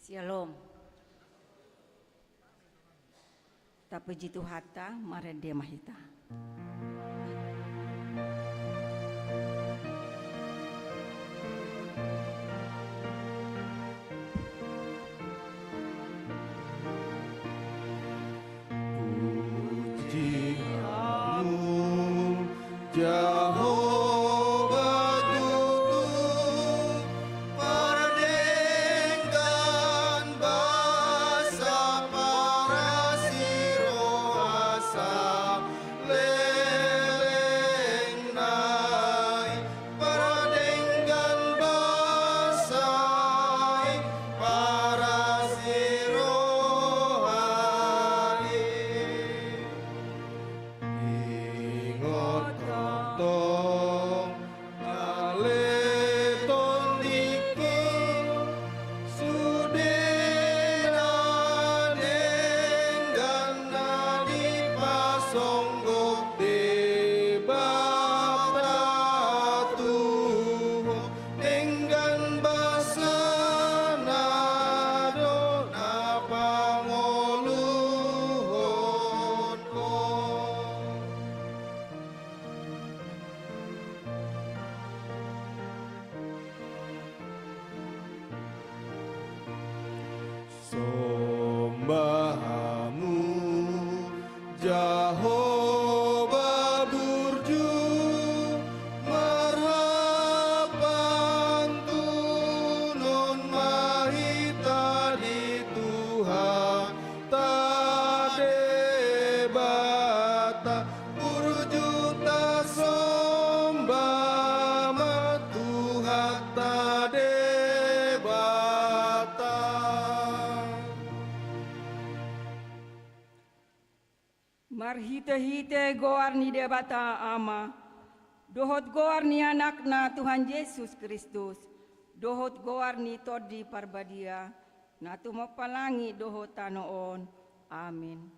Shalom. Tapuji Tuhata marede mahita. Puji kamu Jehovah tutup perdengkan basa para siro asap leleng naik perdengkan basa para siro ingot tong ale tondiki sudena dengan nadi pasonggok debatatu dengan basana dona pangoluhon ko. Sombahamu Jehovah burju marhapan tunun mahita di Tuhan tadebata burju ta sombama Tuhan tadebata. Marhite-hite goar ni debata ama. Dohot goar ni anakna Tuhan Yesus Kristus. Dohot goar ni todi parbadia. Na tumapalangi dohot tanoon. Amin.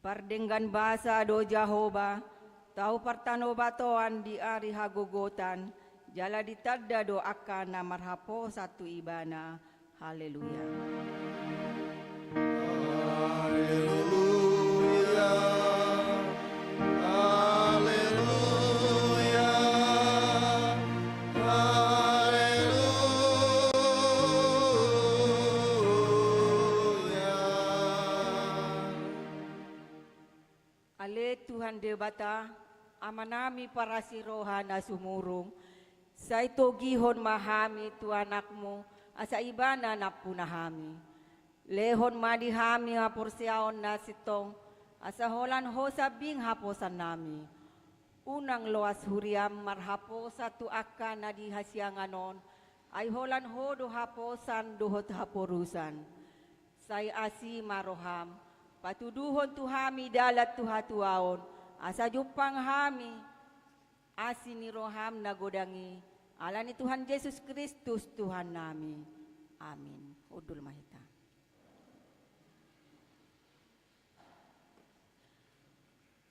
Pardenggan basa do Jehovah. Tahu partano batoan di ari hagogotan. Jala ditadda do akan na marhapo satu ibana. Haleluya. Haleluya, haleluya, haleluya. Ale Tuhan debata, amanami para sirohan na sumurong, sa ito gihon mahami tu anakmu, asa ibana na punahami. Lehon madihami nga porsyaon na sitong, asa holan ho sabing haposan nami. Unang loas huriam marhapo sa tuaka na dihasyanganon, ay holan ho do haposan dohot haporusan. Say asi maroham, patuduhon tuhami dalat tuhatuaon, asa jupang hami, asi ni roham nagodangi, ala ni Tuhan Yesus Kristus Tuhan nami. Amin. Udul mahita.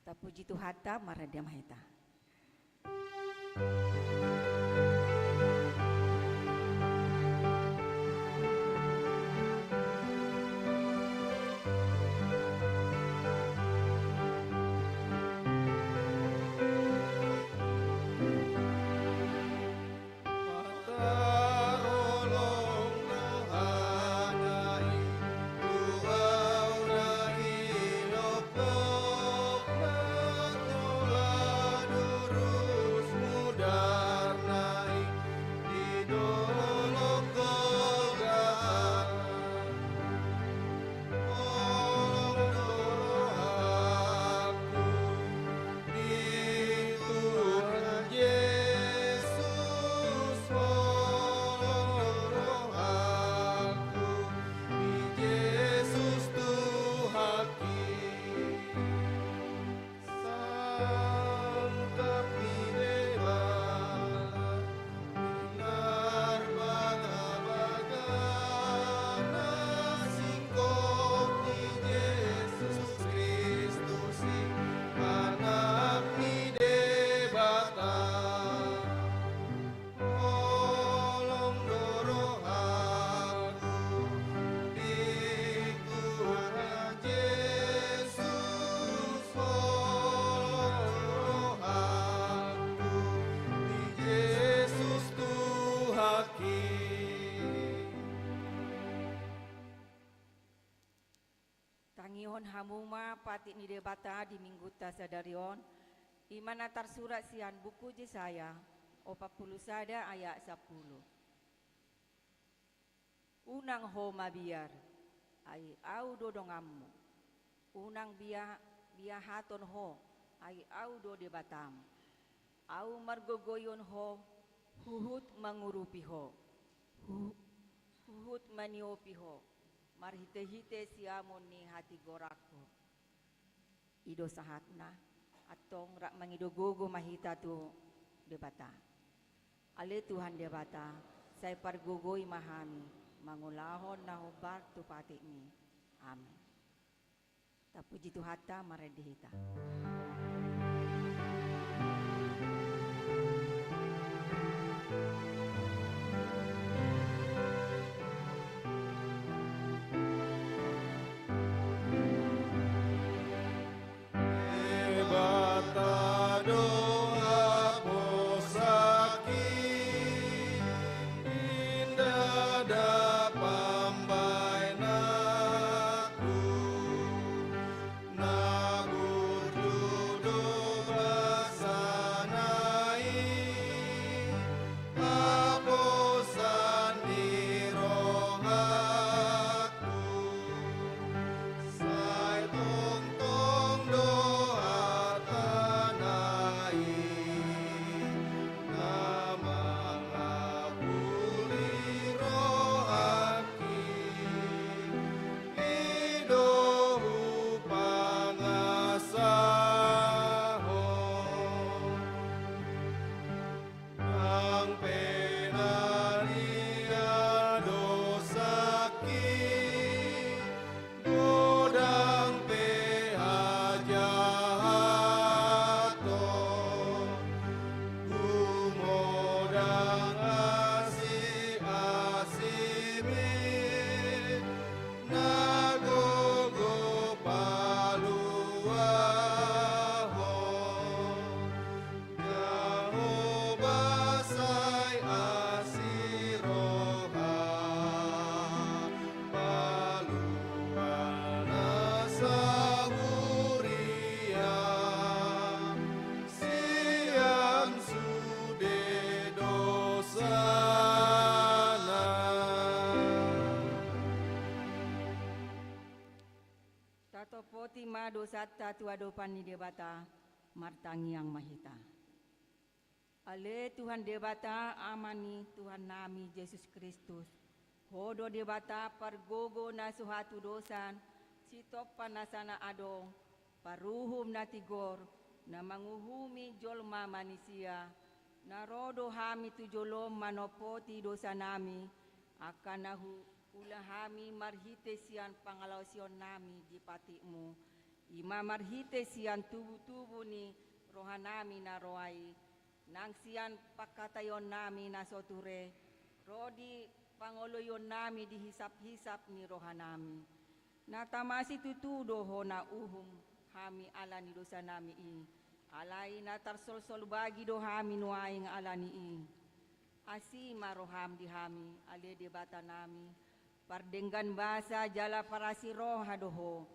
Tapuji Tuhata marada mahita. Patarolong dohanai tuau na hinopok matula durus mudar naik di dolok gogaan olong doaku di Tuhan Yesus molong aku di Yesus Tuhaki sangkap di debala binar baga-baga nasingkop di Yesus Kristus anak di debata olong dorohaku Hon hamuma pati ni debata di minggu tasadarion. Imana tersurat sian buku Yesaya 40 ayat 10. Unang ho mabiar ay au dodongammu. Unang biyahaton ho ay au do debatam. Au margogoyon ho huhut mangurupi ho. Huhut maniopi ho. Marhite-hite siamon ni hati gorako. Ido sahatna atong rak mangidogogo mahita tu debata. Ale Tuhan debata, saya pargogoi mahami, mangulahon na hubar tu pati mi. Amin. Tapuji tu hata maredihita. Debata doa posaki indah dapambai naku nagududo basanai aposan di rohaku sai tong doa tanai namang ngapuli rohaki idohu pangasaho ang penaria dosaki godang pehajato gumodang asimi nagogo paluaho Yahobasai asiroha paluana sahuria siang sude dosana. Tato poti mado satta tuadopan ni debata martangi yang mahita. Ale Tuhan debata amani Tuhan nami Yesus Kristus. Hodo debata pargogo na suhatu dosan sitop panasana adong paruhum na tigor na manguhumi jolma manusia na rodo hami tu jolom manopoti dosa nami akan nahu ulahami marhite sian pangalausion nami di patimu ima marhite sian tubuh-tubuh ni rohanami na roai nang sian pakatayon nami na soture rodi pangoloyon nami dihisap-hisap ni rohanami natamasi tutudo ho na uhum hami ala ni dosa nami i alai na tarsol-sol bagi do hami nuaing ala ni i asi maroham di hami ale debata nami pardenggan basa jala parasi roha doho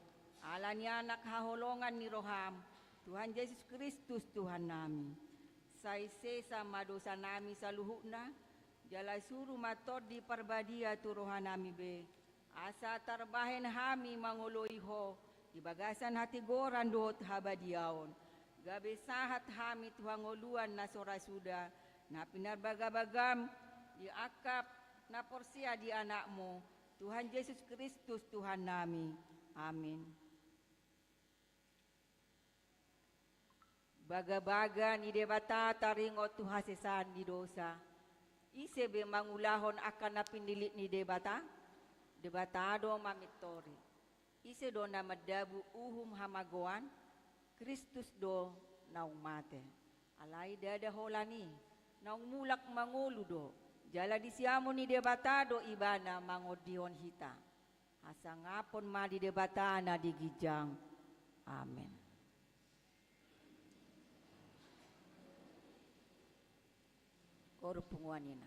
ala ni anak haholongan ni roham Tuhan Yesus Kristus Tuhan nami sai sesa madosa nami saluhukna jala suruh mator di parbadia tu rohanami be asa tarbahen hami mangoloi ho di bagasan hati goran dot habadiaon gabe sahat hami Tuhan ngoluan na sora suda na pinarbagabagam di akap na porsia di anakmu Tuhan Yesus Kristus Tuhan nami amin. Baga-baga ni debata taringot tu hasesan di dosa. Isebe mangulahon akan na pinilit ni debata. Debatado mamitori. Ise do na madabu uhum hamagoan. Kristus do naung mate. Alay dada holani. Naung mulak mangulu do. Jala disiamo ni debatado ibana mangodion hita. Asa ngapon ma di debata na digijang. Amen. Koro punguanina.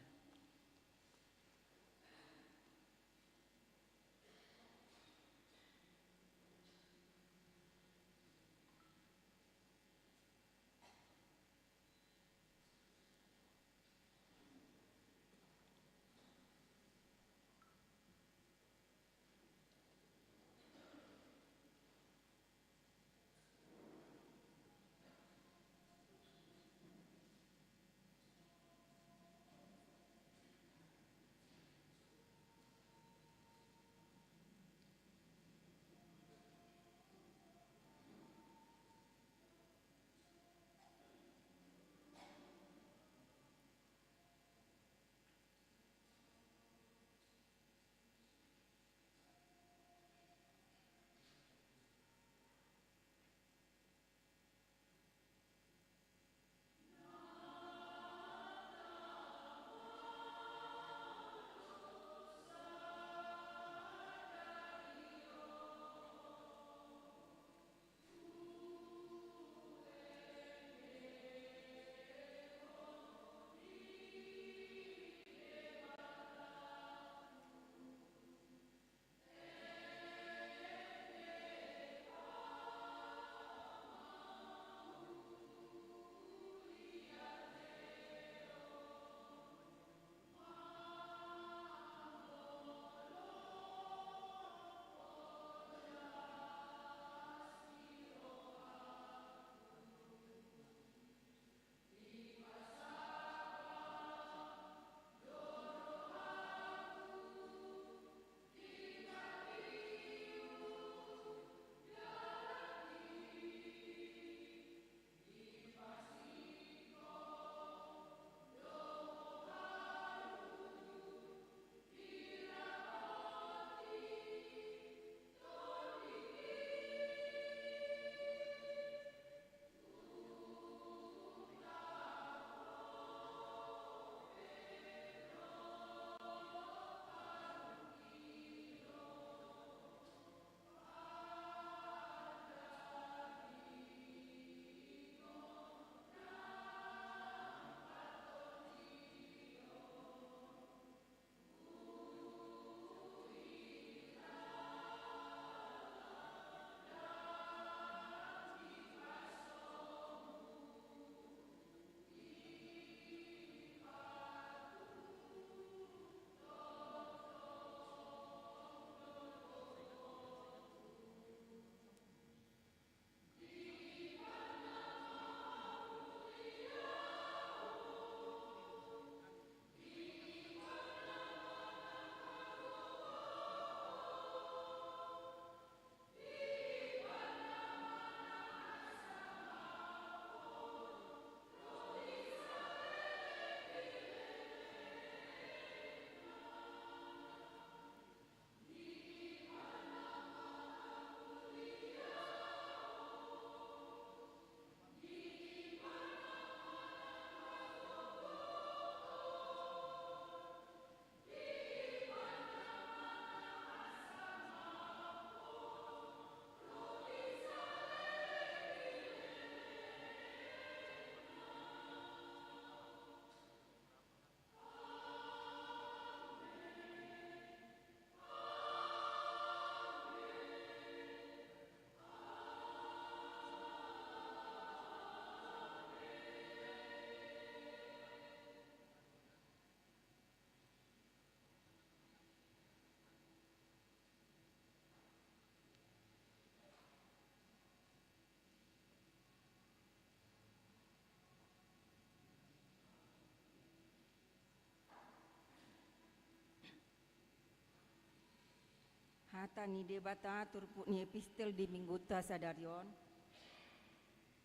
Hata ni debata turput ni epistel di mingguta sadarion.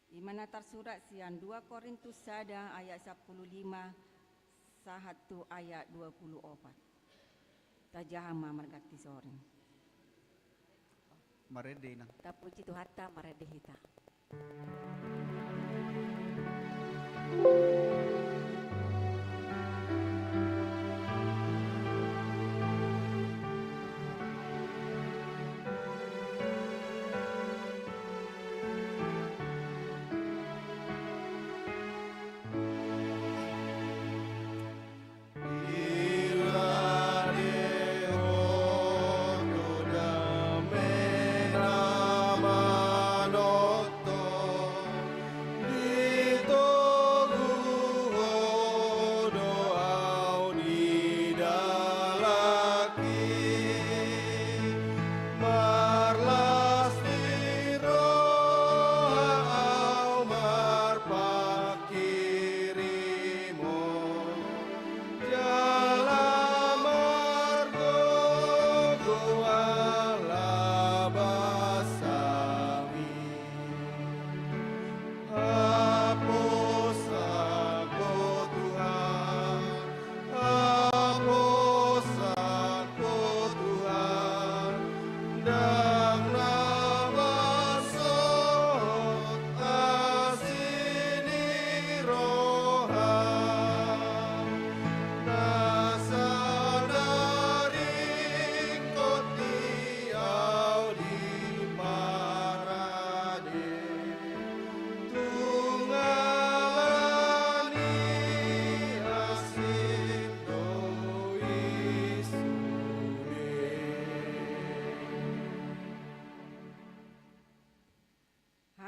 Di mana tersurat sian 2 Korintus sada ayat 15 sahatu ayat 24. Tajahama margati soreng. Marede na. Tapuji tu hata maredehita.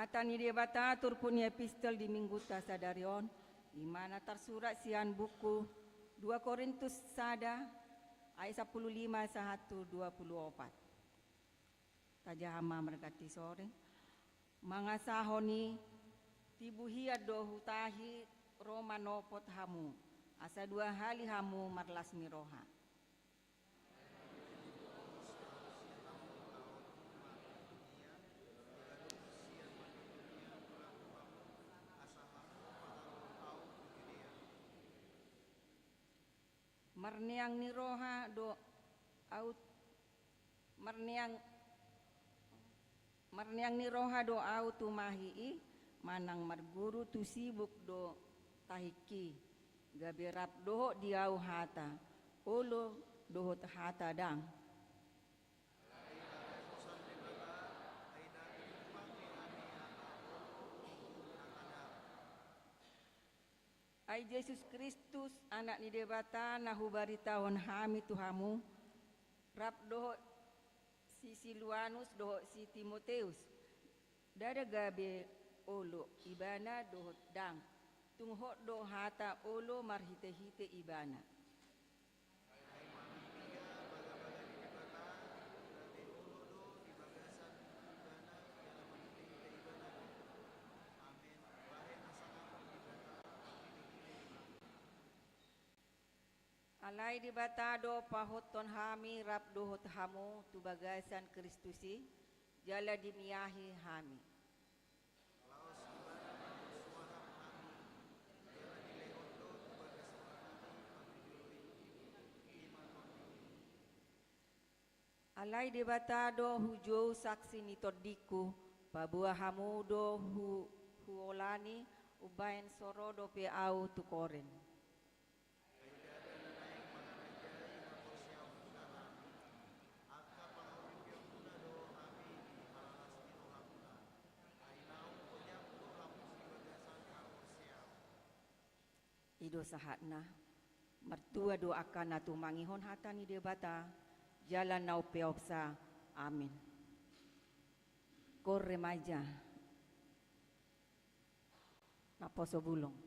Tani debata turpun ni epistel di minggu tasadarion di mana tersurat sian buku 2 Korintus sada ayat 15 sahatu 24. Tajahama mergati sore mangasahoni tibuhia dohutahi romanopot hamu asa 2 hali hamu marlas miroha. Marniang ni roha do out marniang ni roha do au tu mahi manang marguru tu sibuk do tahiki gaberap doho diau hata ulo doho hata dang Ai Yesus Kristus anak ni debata nahu baritahon hami tuhamu rap doho si Siluanus doho si Timoteus dada gabe olo ibana doho dang tungho do hata olo marhite-hite ibana. Alai di batado pahoton hami rap dohot hamu tu bagasan Kristusi jala dimiahi hami. Alai di batado hujau saksi nitodiku pabuah hamu do huolani ubain soro do pe au tu koren. Ido sahatna mertua doakan natu mangihon hata ni debata jalan nau peopsa amin. Kor remaja naposo bulong.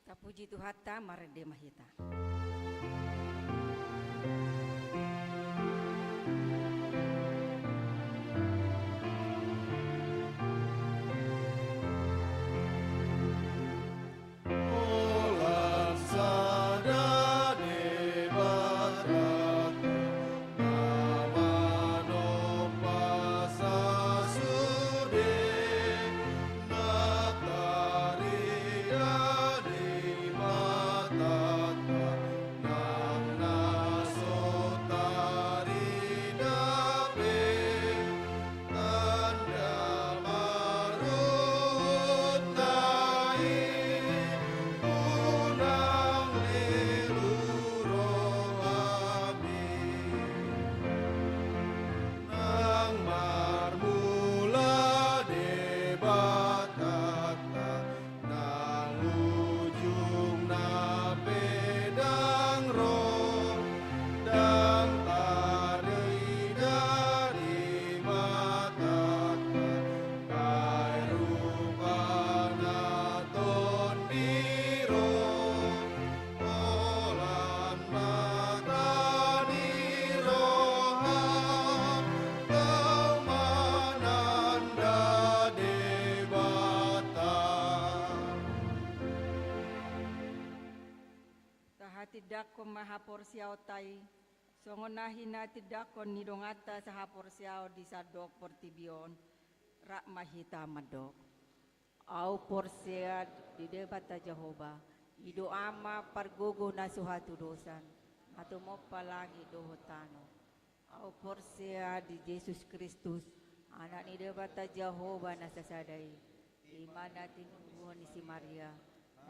Tapuji Tuhan ta marede mahita. Olam sadade batrata namano pasasude natari dadi matata nam nasotari dape tanda marut nai unang liluro amin nang marmula debatata nang ujung na pedang roh dan tari dari matata kai rupana tondiro olan mata diroha tau mananda debata Tahati dako mahapor siyaw tay. Songonahin nati dako nidongata sa hapor siyaw di sadok portibion. Rak mahita madok. Au porsia di debata Jehovah. Ido ama pargogo na suhatu dosan. Atau mo palagi dohotano. Au porsia di Yesus Kristus. Anak ni debata Jehovah na sasadai. Iman natin ni si Maria.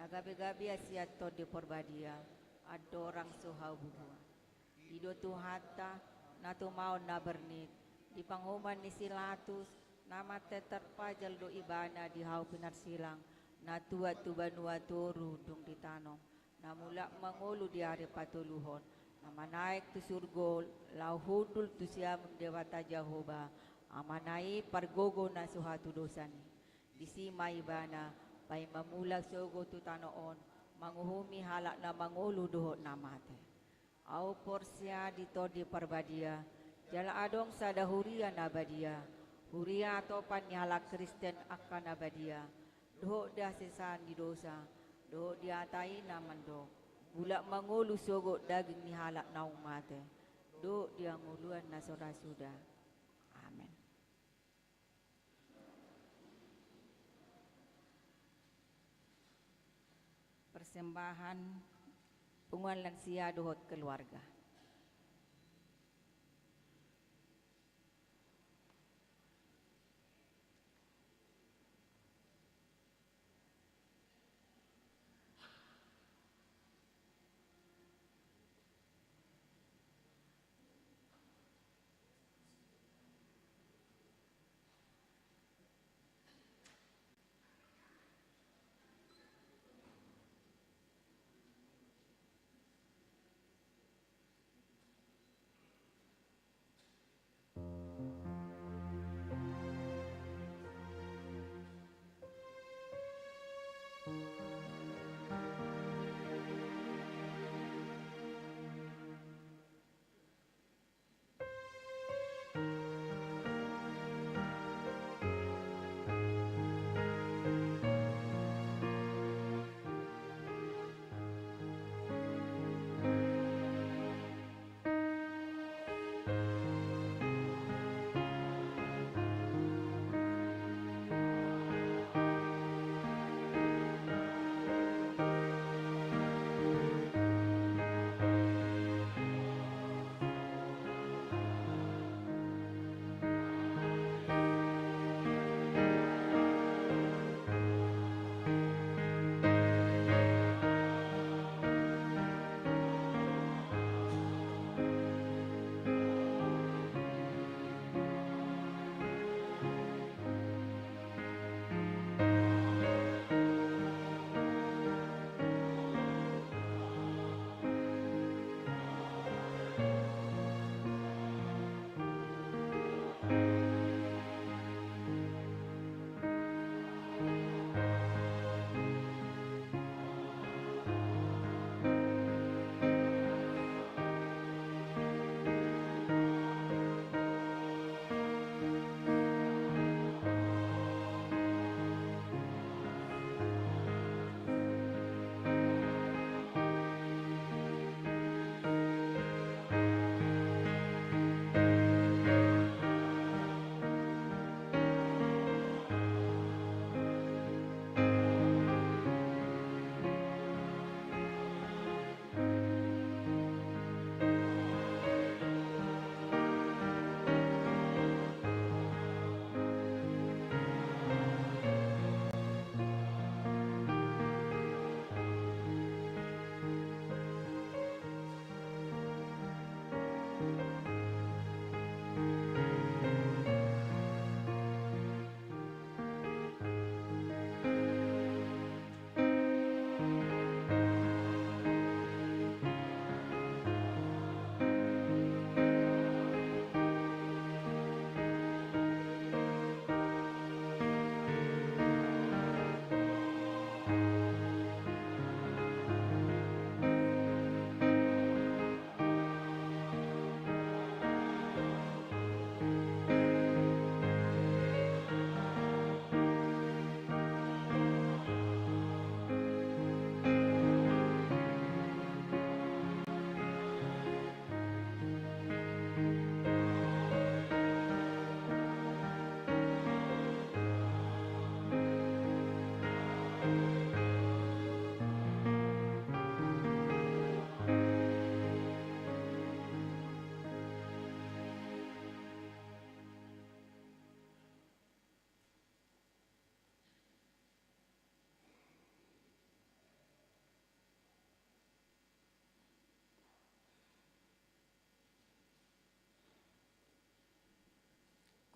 Nagabi-gabi asiato di porbadia. Adorang suhau bubuan. Ido tuhata na tumaon na bernit. Di panghuman ni Silatus. Nama terpajal do ibana di hau pinarsilang. Na tua tubanua toru dung ditanong. Na mula mangulu di hari patuluhon. Na manaik tu surgol. Lau hudul tu siam dewata Jehovah. Amanai pargogo na suhatu dosani. Disima ibana. Pai mamula sogo tu tanoon. Manguhumi halak na mangulu dohot na mate. Au porsia dito di parbadia. Jala adong sada huria na badia. Huria topan ni halak Kristen akan abadia. Dohot dah sesan di dosa. Dohot diatai na mando. Bulak mangulu sogo daging ni halak na umate. Dohot dia nguluan na sorasuda. Amin. Persembahan punguan lansia dohot keluarga.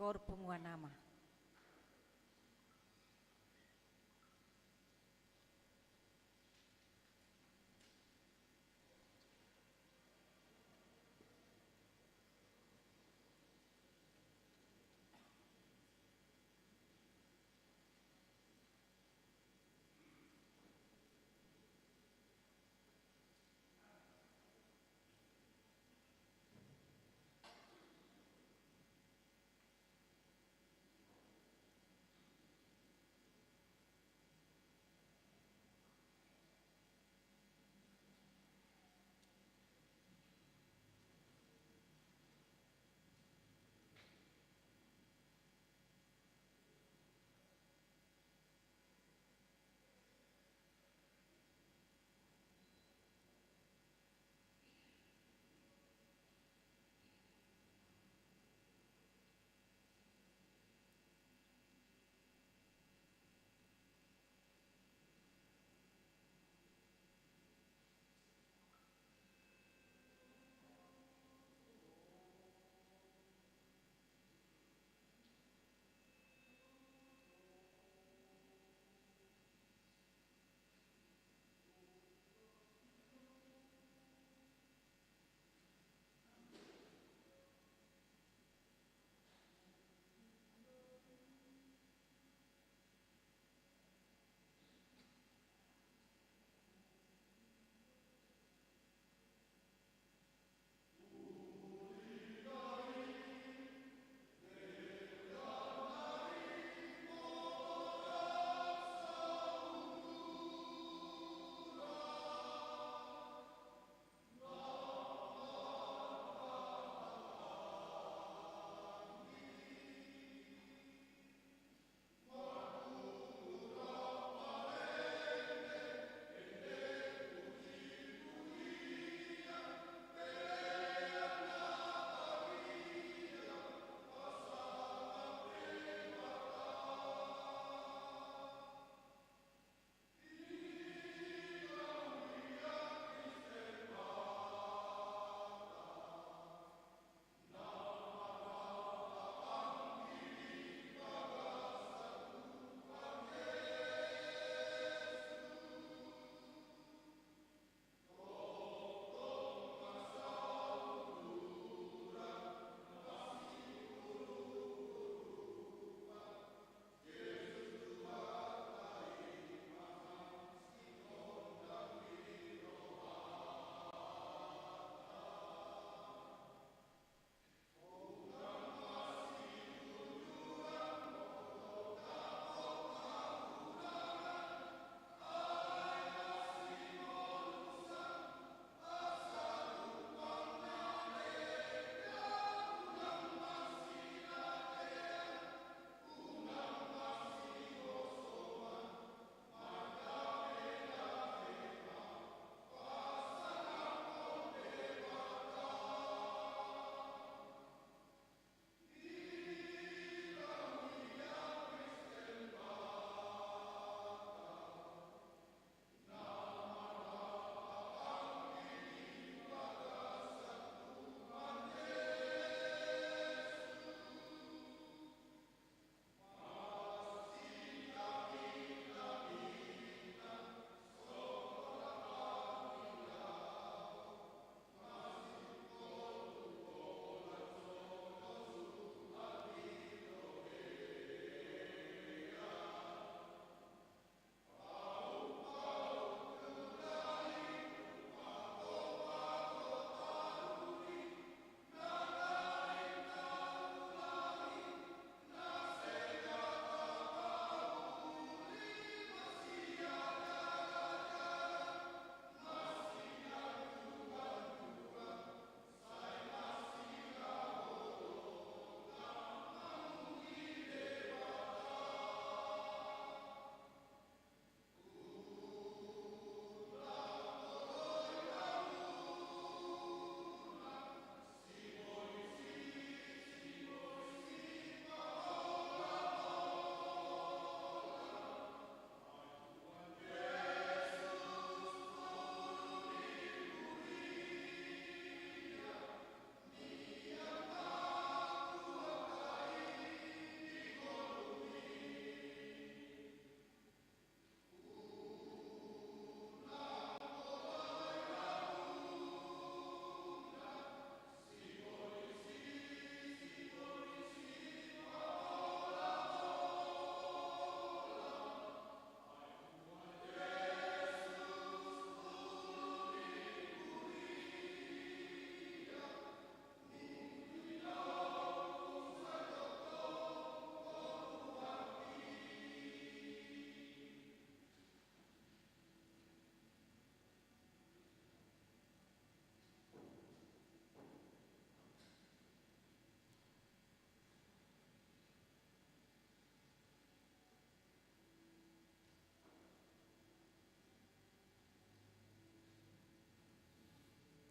kor pengumuman nama.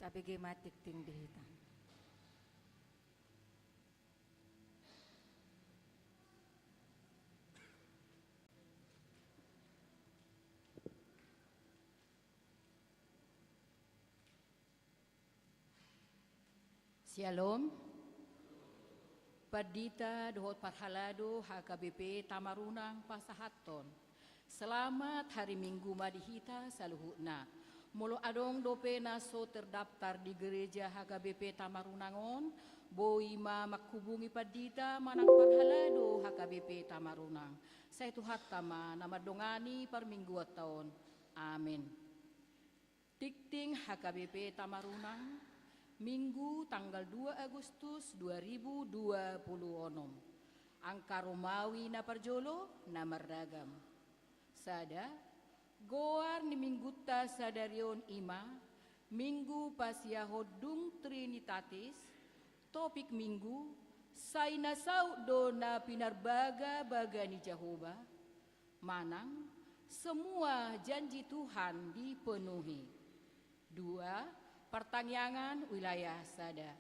Tapi gematik ting dihitan. Shalom. Padita dohot parhalado HKBP Tamarunang Pasahaton. Selamat hari Minggu madihita saluhutna. Molo adong dope naso terdaftar di gereja HKBP Tamarunangon, boima makhubungi padita manang parhalado HKBP Tamarunang. Saya Tuhan tama nama dongani per minggu tahun. Amin. Tikting HKBP Tamarunang. Minggu tanggal 2 Agustus 2020 onom. Angka Romawi na parjolo na mardagam. Sada, goar ni mingguta sadarion ima, minggu pasyahodung Trinitatis, topik minggu, say nasau do na pinarbaga baga ni Jehovah, manang semua janji Tuhan dipenuhi. Dua, pertangyangan wilayah Sada.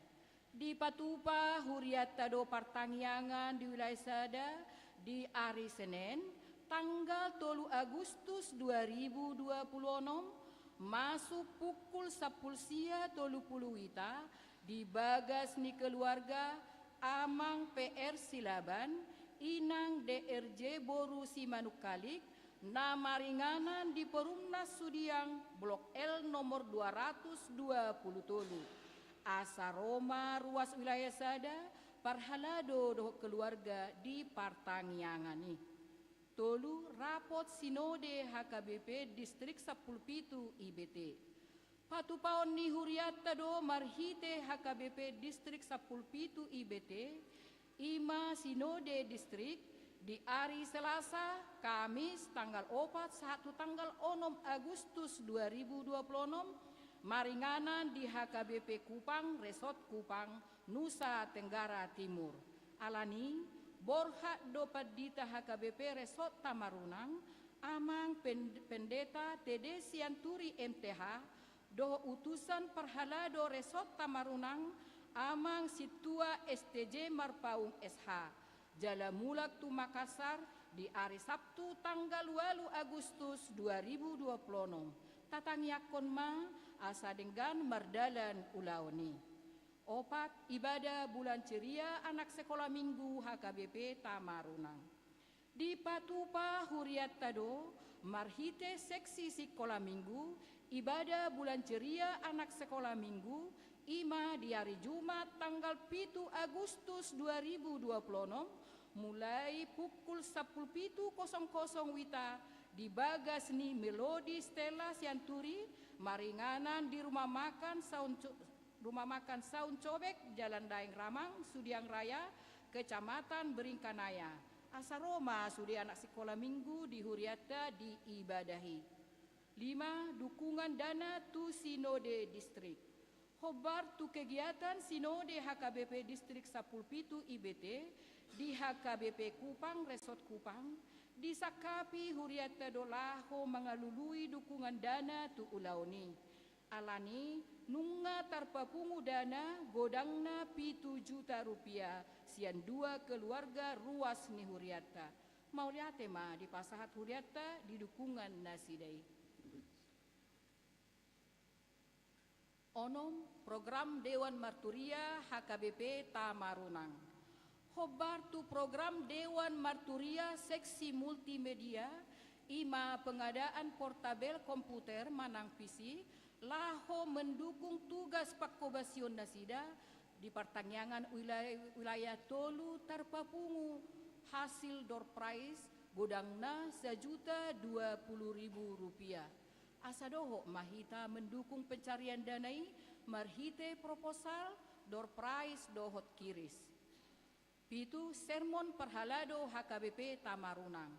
Di Patupa Huriata do pertangyangan di wilayah Sada di hari Senin tanggal 3 Agustus 2026 masuk pukul 10 sia 30 wita di bagas ni keluarga Amang PR Silaban Inang DRJ Boru Simanukalik nama ringanan di Perumnas Sudiang Blok L nomor 220 Asa Roma ruas wilayah Sada parhalado doh keluarga di Partangyangani. Tolu rapot sinode HKBP distrik 17 IBT. Patupaon ni Huriata do marhite HKBP distrik 17 IBT. Ima sinode distrik di hari Selasa, Kamis, tanggal 4, 1 tanggal 6 Agustus 2026, maringanan di HKBP Kupang, Resort Kupang, Nusa Tenggara Timur. Alani, borhak do padita HKBP Resort Tamarunang, amang pendeta TD Sianturi MTH, do utusan perhalado Resort Tamarunang, amang situa STJ Marpaung SH. Jalamulak tu Makassar di hari Sabtu tanggal 8 Agustus 2026. Tatangyakon ma asa dengan mardalan ulaoni. Opat ibadah bulan ceria anak sekolah minggu HKBP Tamarunang. Di Patupa Huriatado marhite seksi sekolah minggu ibadah bulan ceria anak sekolah minggu ima di hari Jumat tanggal 7 Agustus 2026 mulai pukul 10.00 wita di bagas ni Melodi Stella Sianturi maringanan di rumah makan Saun Cobek Jalan Daeng Ramang Sudiang Raya Kecamatan Beringkanaya. Asa Roma sudi anak sekolah minggu di Huriata diibadahi. 5. Dukungan dana tu sinode distrik. Hobar tu kegiatan sinode HKBP distrik 17 IBT di HKBP Kupang, Resort Kupang, disakapi Huriata Dolaho mengalului dukungan dana tu ulauni. Alani nunga tarpapungu dana godangna pi7 juta rupiah sian 2 keluarga ruas ni Huriata. Mau lihat ma di pasahat Huriata di dukungan nasidai. Onom program Dewan Marturia HKBP Tamarunang. Hobar tu program Dewan Marturia seksi multimedia ima pengadaan portabel komputer manang PC laho mendukung tugas pakobasion nasida di pertangyangan wilayah Tolu Tarpapungu hasil door prize godangna Rp1.020.000. Asadoho mahita mendukung pencarian danai marhite proposal door prize dohot kiris. Pitu sermon perhalado HKBP Tamarunang.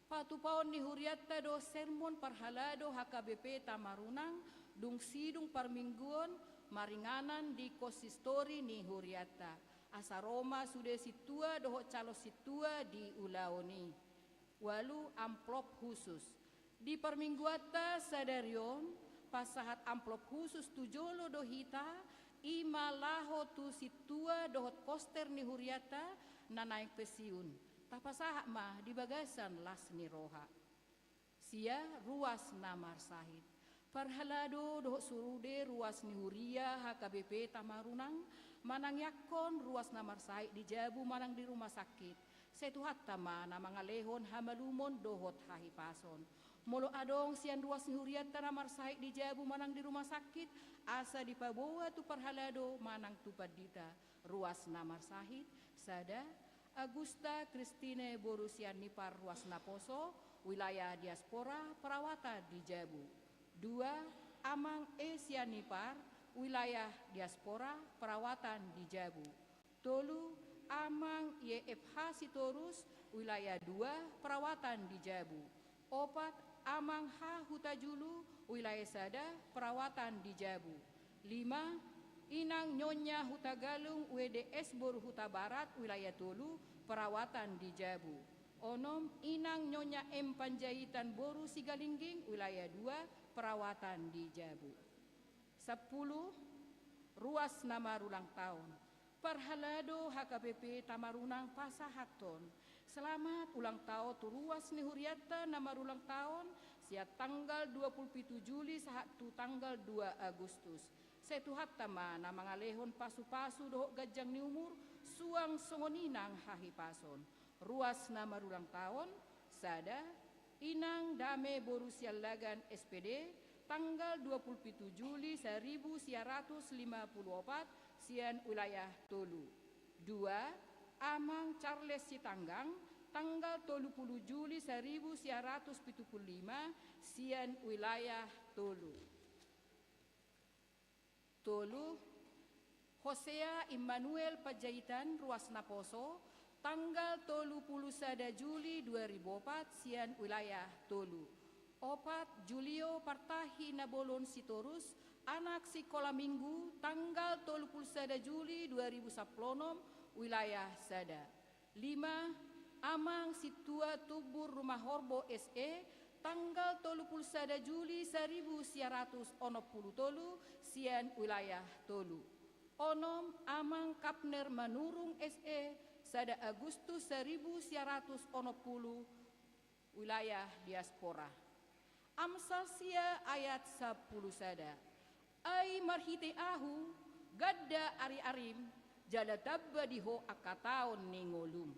Patupaon ni Huriata do sermon perhalado HKBP Tamarunang dung sidung parmingguon maringanan di konsistori ni Huriata. Asa Roma sudah situa doho calo situa di ulaoni. Walu amplop khusus. Di permingguata sadarion pasahat amplop khusus tu jolo dohita, ima laho tu situa dohot poster ni huriata na naik pesiun. Tapasahat mah di bagasan las ni roha. Sia ruas namar sahid. Parhalado dohot surude ruas ni huria HKBP Tamarunang, manang yakon ruas namar sahid di Jabu manang di rumah sakit. Setuhat tama na mga lehon hamalumon dohot hahipason. Molo adong sian ruas ni huriata namar sahid di Jabu manang di rumah sakit, asa di pabawa tu parhalado manang tupadita ruas namar sahid, sada Agusta Christine Borusian Nipar ruas Naposo, wilayah diaspora perawatan di Jabu. 2. Amang Asia Nipar, wilayah diaspora perawatan di Jabu. 3. Amang YFH Sitorus, wilayah 2 perawatan di Jabu. 4. Amang H Hutajulu, wilayah Sada perawatan di Jabu. 5. Inang Nyonya Hutagalung WDS Boru Huta Barat, wilayah Tolu perawatan di Jabu. 6. Inang Nyonya M Panjaitan Boru Sigalingging, wilayah 2 perawatan di Jabu. 10. Ruas nama ulang tahun. Parhalado HKBP Tamarunang Pasahaton. Selamat ulang tahun tu ruas ni huriata nama ulang tahun sia tanggal 27 Juli saat tu tanggal 2 Agustus. Setuhat tama na mga lehon pasu-pasu dohok gajang ni umur suang songoninang hahipason. Ruas nama ulang tahun sada Inang Dame Borusia Lagan SPD tanggal 27 Juli 1954 sian wilayah Tolu. 2. Amang Charles Sitanggang tanggal 30 Juli 1975 sian wilayah Tolu. Tolu Hosea Immanuel Pajaitan ruas Naposo tanggal 31 Juli 2004 sian wilayah Tolu. 4. Julio Partahi Nabolon Sitorus anak sekolah minggu tanggal 31 Juli 2010 wilayah Sada. 5. Amang Situa Tubur Rumah Horbo SE tanggal 31 Juli 1960 Tolu sian wilayah Tolu. 6. Amang Kapner Manurung SE sada Agustus 1960 wilayah diaspora. Amsal sia ayat 10 sada. Ai marhite ahu gadda ari-arim jala tabba diho akataon ningolum.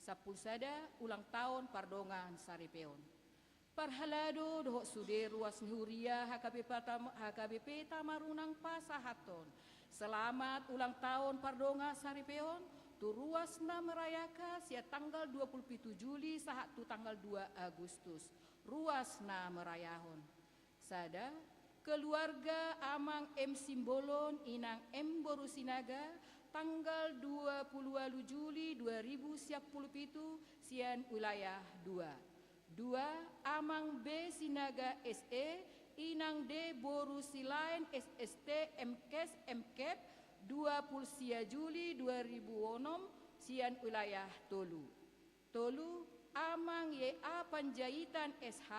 10 sada ulang tahun pardongan Saripeon. Parhalado dohok sude ruas nihuria HKBP Tamarunang Pasahaton. Selamat ulang tahun pardongan Saripeon. Tu ruas na merayaka sia tanggal 27 Juli saat tu tanggal 2 Agustus. Ruas na merayahon. Sada keluarga Amang M Simbolon Inang M Borusinaga tanggal 20 Juli 2017 sian wilayah 2. 2. Amang B Sinaga SE Inang D Borusilain SST MKes MKep 20 Juli 2006 sian wilayah Tolu. Tolu Amang YA Panjaitan SH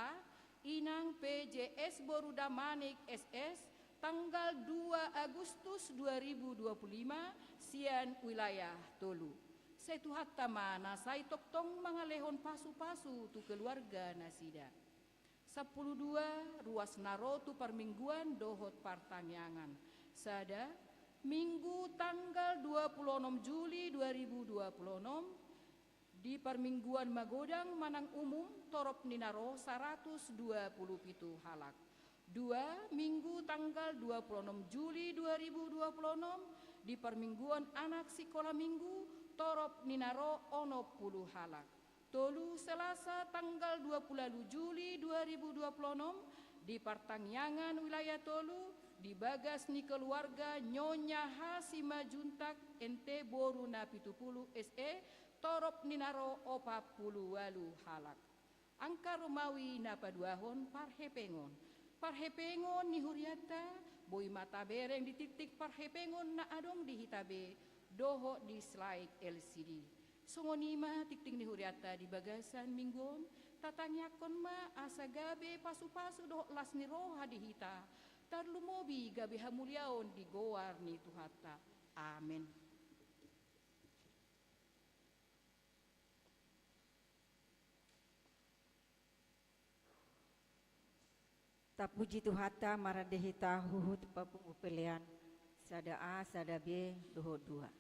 Inang PJS Borudamanik SS tanggal 2 Agustus 2025 sian wilayah Tolu. Setuhat tamana say toktong mga lehon pasu-pasu tu keluarga nasida. 12 ruas narotu permingguan dohot partangyangan. Sada Minggu tanggal 26 Juli 2026 di permingguan Magodang Manang Umum Torop Ninaro 127 halak. 2. Minggu tanggal 26 Juli 2026 di permingguan Anak Sekolah Minggu Torop Ninaro 10 halak. Tolu Selasa tanggal 20 Juli 2026 di Partangyangan wilayah Tolu di bagas ni keluarga Nyonya Hasima Juntak NT Boruna Pitupulu SE Torop Ninaro 40 halak. Angka Romawi napaduahon parhepengon. Parhepengon ni huriata boy mata bereng di titik parhepengon na adong di hitabe doho di slide LCD. Songonima tikting ni huriata di bagasan minggon tatanyakon ma asa gabe pasu-pasu doh las ni roha di hita. Tarlumobi gabe hamuliaon di goar ni Tuhata. Amin. Tapuji Tuhata maradehita huhut papupelean. Sada A, sada B, doho dua.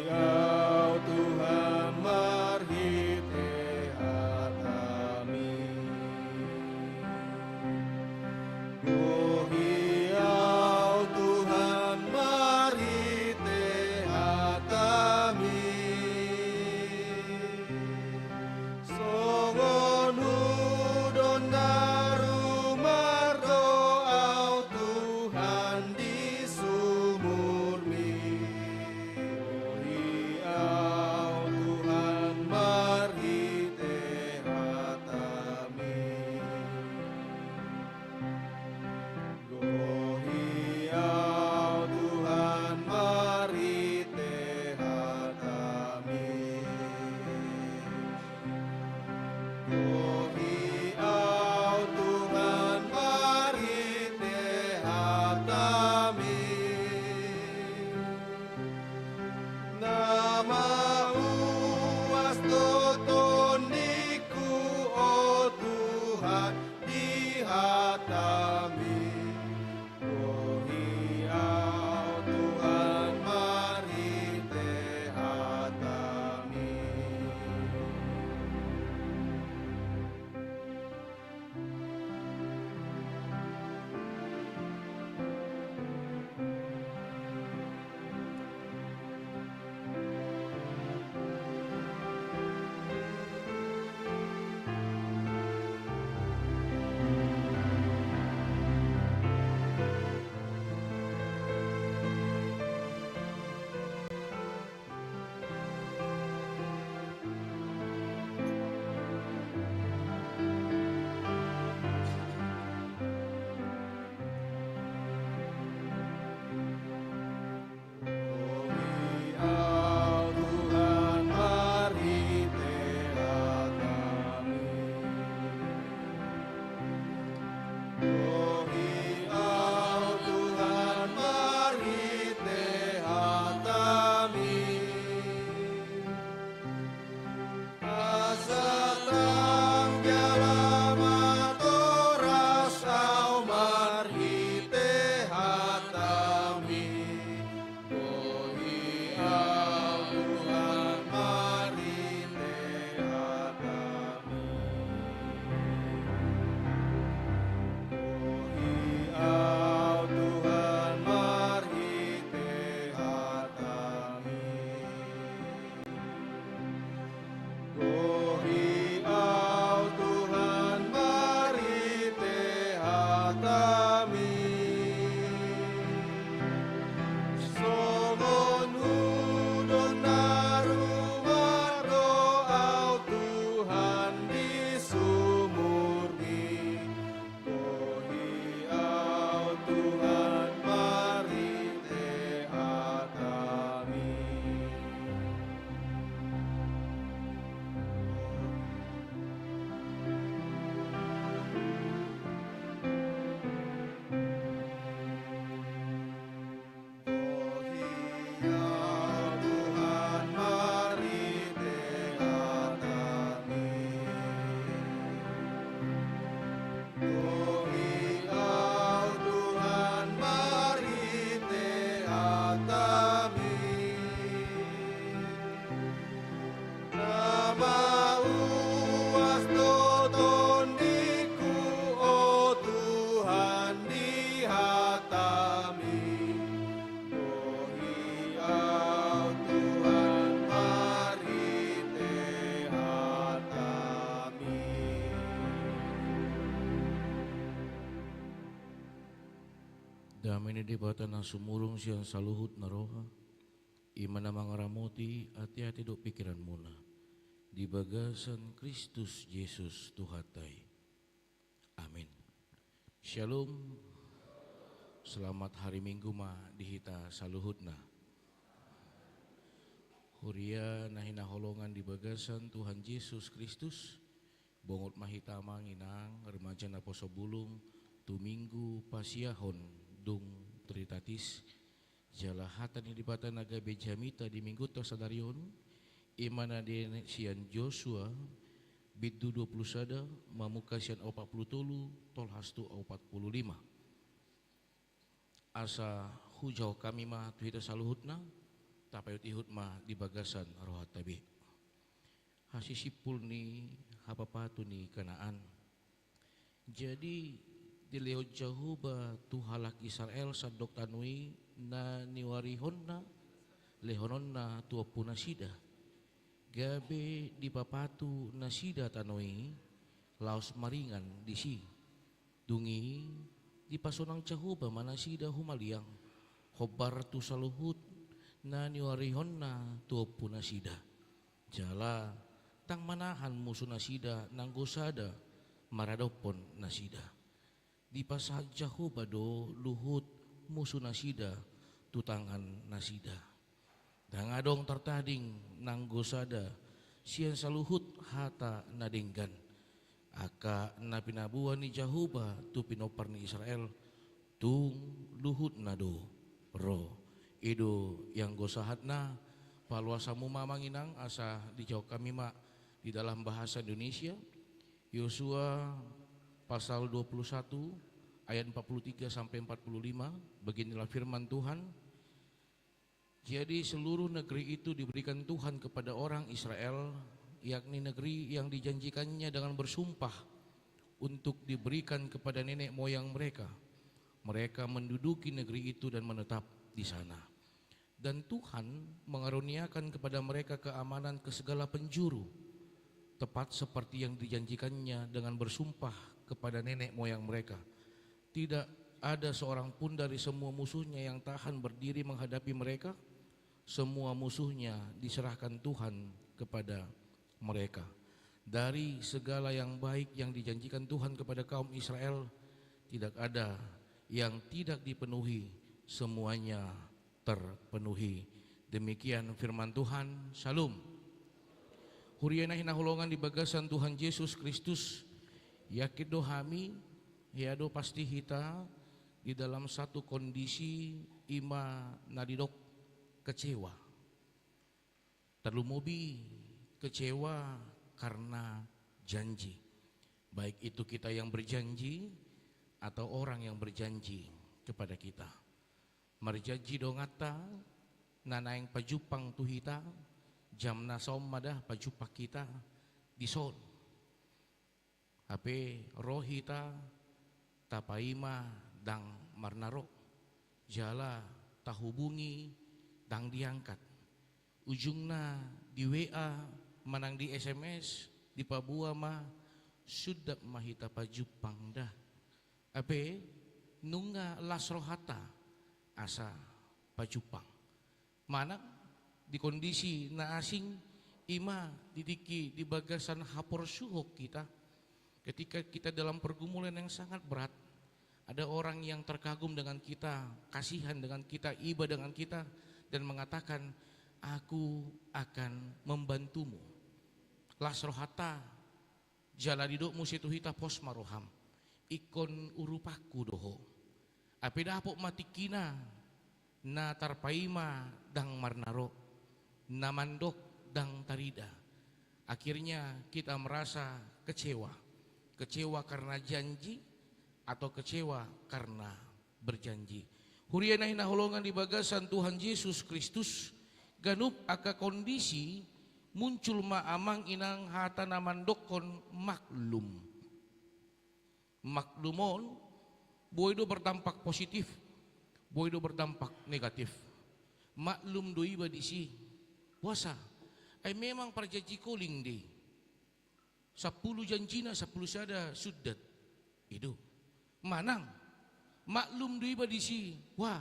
Engkau Tuhan marhite hatami. Engkau Tuhan marhite hatami. Songon hudon daru mardoau Tuhan di sumurmi. Hiau Tuhan marhite hatami. Hiau Tuhan marhite hatami. Hiau Tuhan marhite hatami. Nama uas totoniku, oh Tuhan, di hatami. Oh hiau Tuhan marhite hatami. Hiau Tuhan marhite hatami. Hiau Tuhan marhite hatami. Asa tanggalama torasau marhite hatami. Hiau Tuhan marhite hatami. Hiau Tuhan marhite hatami. Hiau Tuhan marhite hatami. Songon hudon daru mardoau Tuhan di sumurmi. Hiau Tuhan marhite hatami. Hiau Tuhan marhite hatami. Hiau Tuhan marhite hatami. Nama uas totoniku, oh Tuhan, di hatami. Hiau Tuhan marhite hatami. Damai di batana sumurung siang saluhut naroha. Imana mangaramoti hati-hati do pikiran muna. Di bagasan Kristus Yesus Tuhatai. Amin. Shalom. Selamat hari Minggu ma dihita saluhutna. Huria nahina holongan di bagasan Tuhan Yesus Kristus. Bongot mahita manginang remaja na poso bulung tu minggu pasiahon dung tritatis jala hatan di bata naga Benjamita di minggu to sadarion imana di sian Joshua bidu 20 sada mamuka sian 40 tol hastu 45 asa hujau kami mah tuhita saluhutna tapayut ihut mah di bagasan rohat tabi hasisipul ni hapapatu ni kanaan jadi di leo jahuba tu halak Israel sadok tanui na niwarihonna lehononna tua punasida gabe di papatu nasida tanui laos maringan di si dungi di pasonang jahuba manasida humaliang hobar tu saluhut na niwarihonna tua punasida jala tang manahan musuh nasida nanggosada maradopon nasida di pasah jahuba do luhut musuh nasida tutangan nasida dangadong tertading nanggosada sian saluhut hata nadenggan aka napinabuan ni jahuba tu pinopar ni Israel tung luhut nado ro ido yang gosahatna paluasamu mamanginang asa dijauh kami mak di dalam bahasa Indonesia Yosua pasal 21 ayat 43 sampai 45 beginilah firman Tuhan. Jadi seluruh negeri itu diberikan Tuhan kepada orang Israel, yakni negeri yang dijanjikannya dengan bersumpah untuk diberikan kepada nenek moyang mereka. Mereka menduduki negeri itu dan menetap di sana. Dan Tuhan mengaruniakan kepada mereka keamanan ke segala penjuru, tepat seperti yang dijanjikannya dengan bersumpah kepada nenek moyang mereka. Tidak ada seorang pun dari semua musuhnya yang tahan berdiri menghadapi mereka. Semua musuhnya diserahkan Tuhan kepada mereka. Dari segala yang baik yang dijanjikan Tuhan kepada kaum Israel, tidak ada yang tidak dipenuhi, semuanya terpenuhi. Demikian firman Tuhan. Shalom. Huriana hina holongan di bagasan Tuhan Yesus Kristus yakid dohami yado pasti hita di dalam satu kondisi ima nadidok kecewa terlumobi kecewa karena janji baik itu kita yang berjanji atau orang yang berjanji kepada kita marjanji dongata nanaing pajupang tuhita jam nasom madah pajupak kita dison hape rohita tapaima dang marnaro jala tahubungi dang diangkat ujungna di WA manang di SMS di pabua mah sudah mahita pajupang dah ape nungga lasrohata asa pajupang mana di kondisi na asing ima didiki di bagasan hapor suhok kita ketika kita dalam pergumulan yang sangat berat ada orang yang terkagum dengan kita kasihan dengan kita iba dengan kita dan mengatakan aku akan membantumu lasrohata jala didokmu situ hita pos maroham ikon urupaku doho ape dapok matikina na tarpaima dang marnaro namandok dang tarida akhirnya kita merasa kecewa karena janji atau kecewa karena berjanji huriana hina holongan di bagasan Tuhan Yesus Kristus ganup aka kondisi muncul maamang inang hata namandokon maklumon boido berdampak positif boido berdampak negatif maklum doi badisi puasa ay memang perjanji koling di 10 janjina 10 sada sudat itu manang maklum dui ba disi, wah,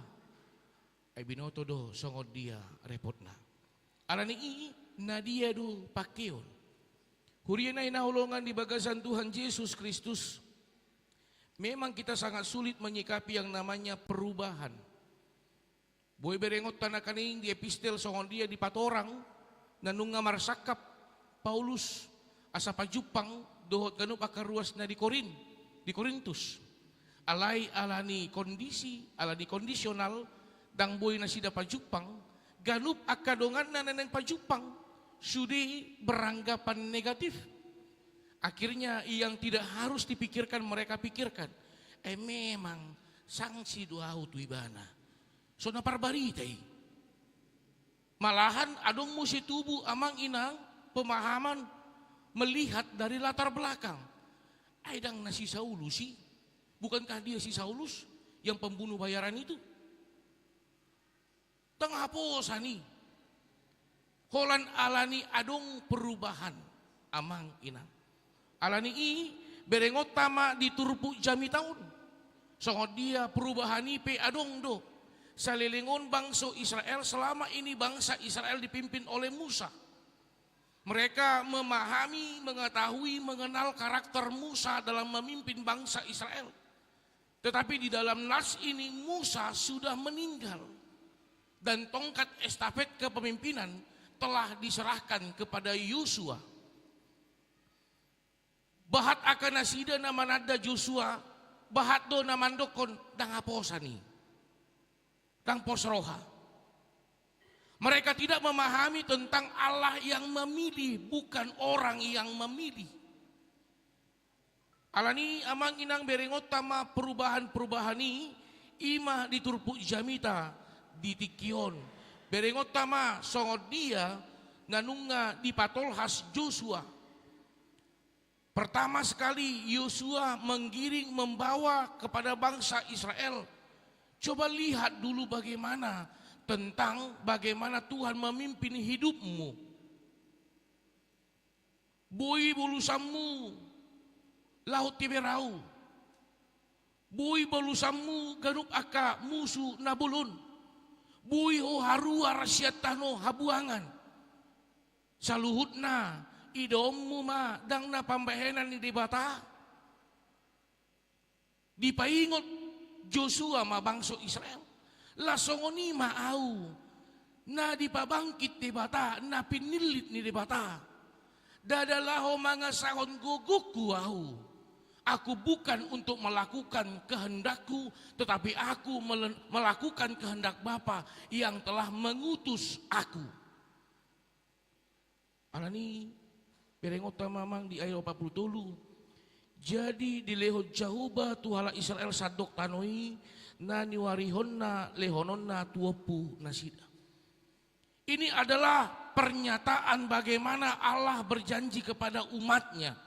ay binoto do songod dia repot na. Alani na dia do pakiyon. Hurian ay nahulungan di bagasan Tuhan Yesus Kristus. Memang kita sangat sulit menyikapi yang namanya perubahan. Boy berengot tanah kaning di epistel songod dia di patorang, nanunga marsakap Paulus asa pajupang dohot ganup akar ruas na di Korintus. Alai alani kondisi, alani kondisional, dang boy na sida pajupang, ganup akadongan na neneng pajupang, sudi beranggapan negatif. Akhirnya yang tidak harus dipikirkan mereka pikirkan. Memang sanksi dua tu ibana. So naparbaritai. Malahan adong musi tubuh amang inang pemahaman melihat dari latar belakang. Aidang na si Saulus sih. Bukankah dia si Saulus yang pembunuh bayaran itu? Tengah posani. Holan alani adong perubahan amang inang. Alani berengot tama di turpu jami tahun. Songod dia perubahan pe adong do. Salilingon bangsa Israel selama ini bangsa Israel dipimpin oleh Musa. Mereka memahami, mengetahui, mengenal karakter Musa dalam memimpin bangsa Israel. Tetapi di dalam nas ini Musa sudah meninggal. Dan tongkat estafet kepemimpinan telah diserahkan kepada Yosua. Bahat akan nasida nama nada Joshua, bahat do namandokon dang aposani. Dang posroha. Mereka tidak memahami tentang Allah yang memilih, bukan orang yang memilih. Alani amang inang berengot tama perubahan-perubahan ini ima di turpu jamita di tikion. Berengot tama songod dia nanunga di patolhas Joshua. Pertama sekali Yosua menggiring membawa kepada bangsa Israel. Coba lihat dulu bagaimana tentang bagaimana Tuhan memimpin hidupmu. Bui bulusamu laut Tiberau. Bui bulusamu ganup aka musuh nabulun. Bui ho harua rasyat tano habuangan. Saluhutna idommu ma dang na pambahenan ni debata. Dipaingot Joshua ma bangsa Israel. Lasongoni maau na dipabangkit debata na pinilit ni debata. Dadalaho mga sahon gugukku au. Aku bukan untuk melakukan kehendakku, tetapi aku melakukan kehendak Bapa yang telah mengutus aku. Alani berengot mamang di ayat 40. Jadi di lehot jahuba tuhala Israel sadok tanoi na niwarihonna lehononna tuopu nasida. Ini adalah pernyataan bagaimana Allah berjanji kepada umatnya.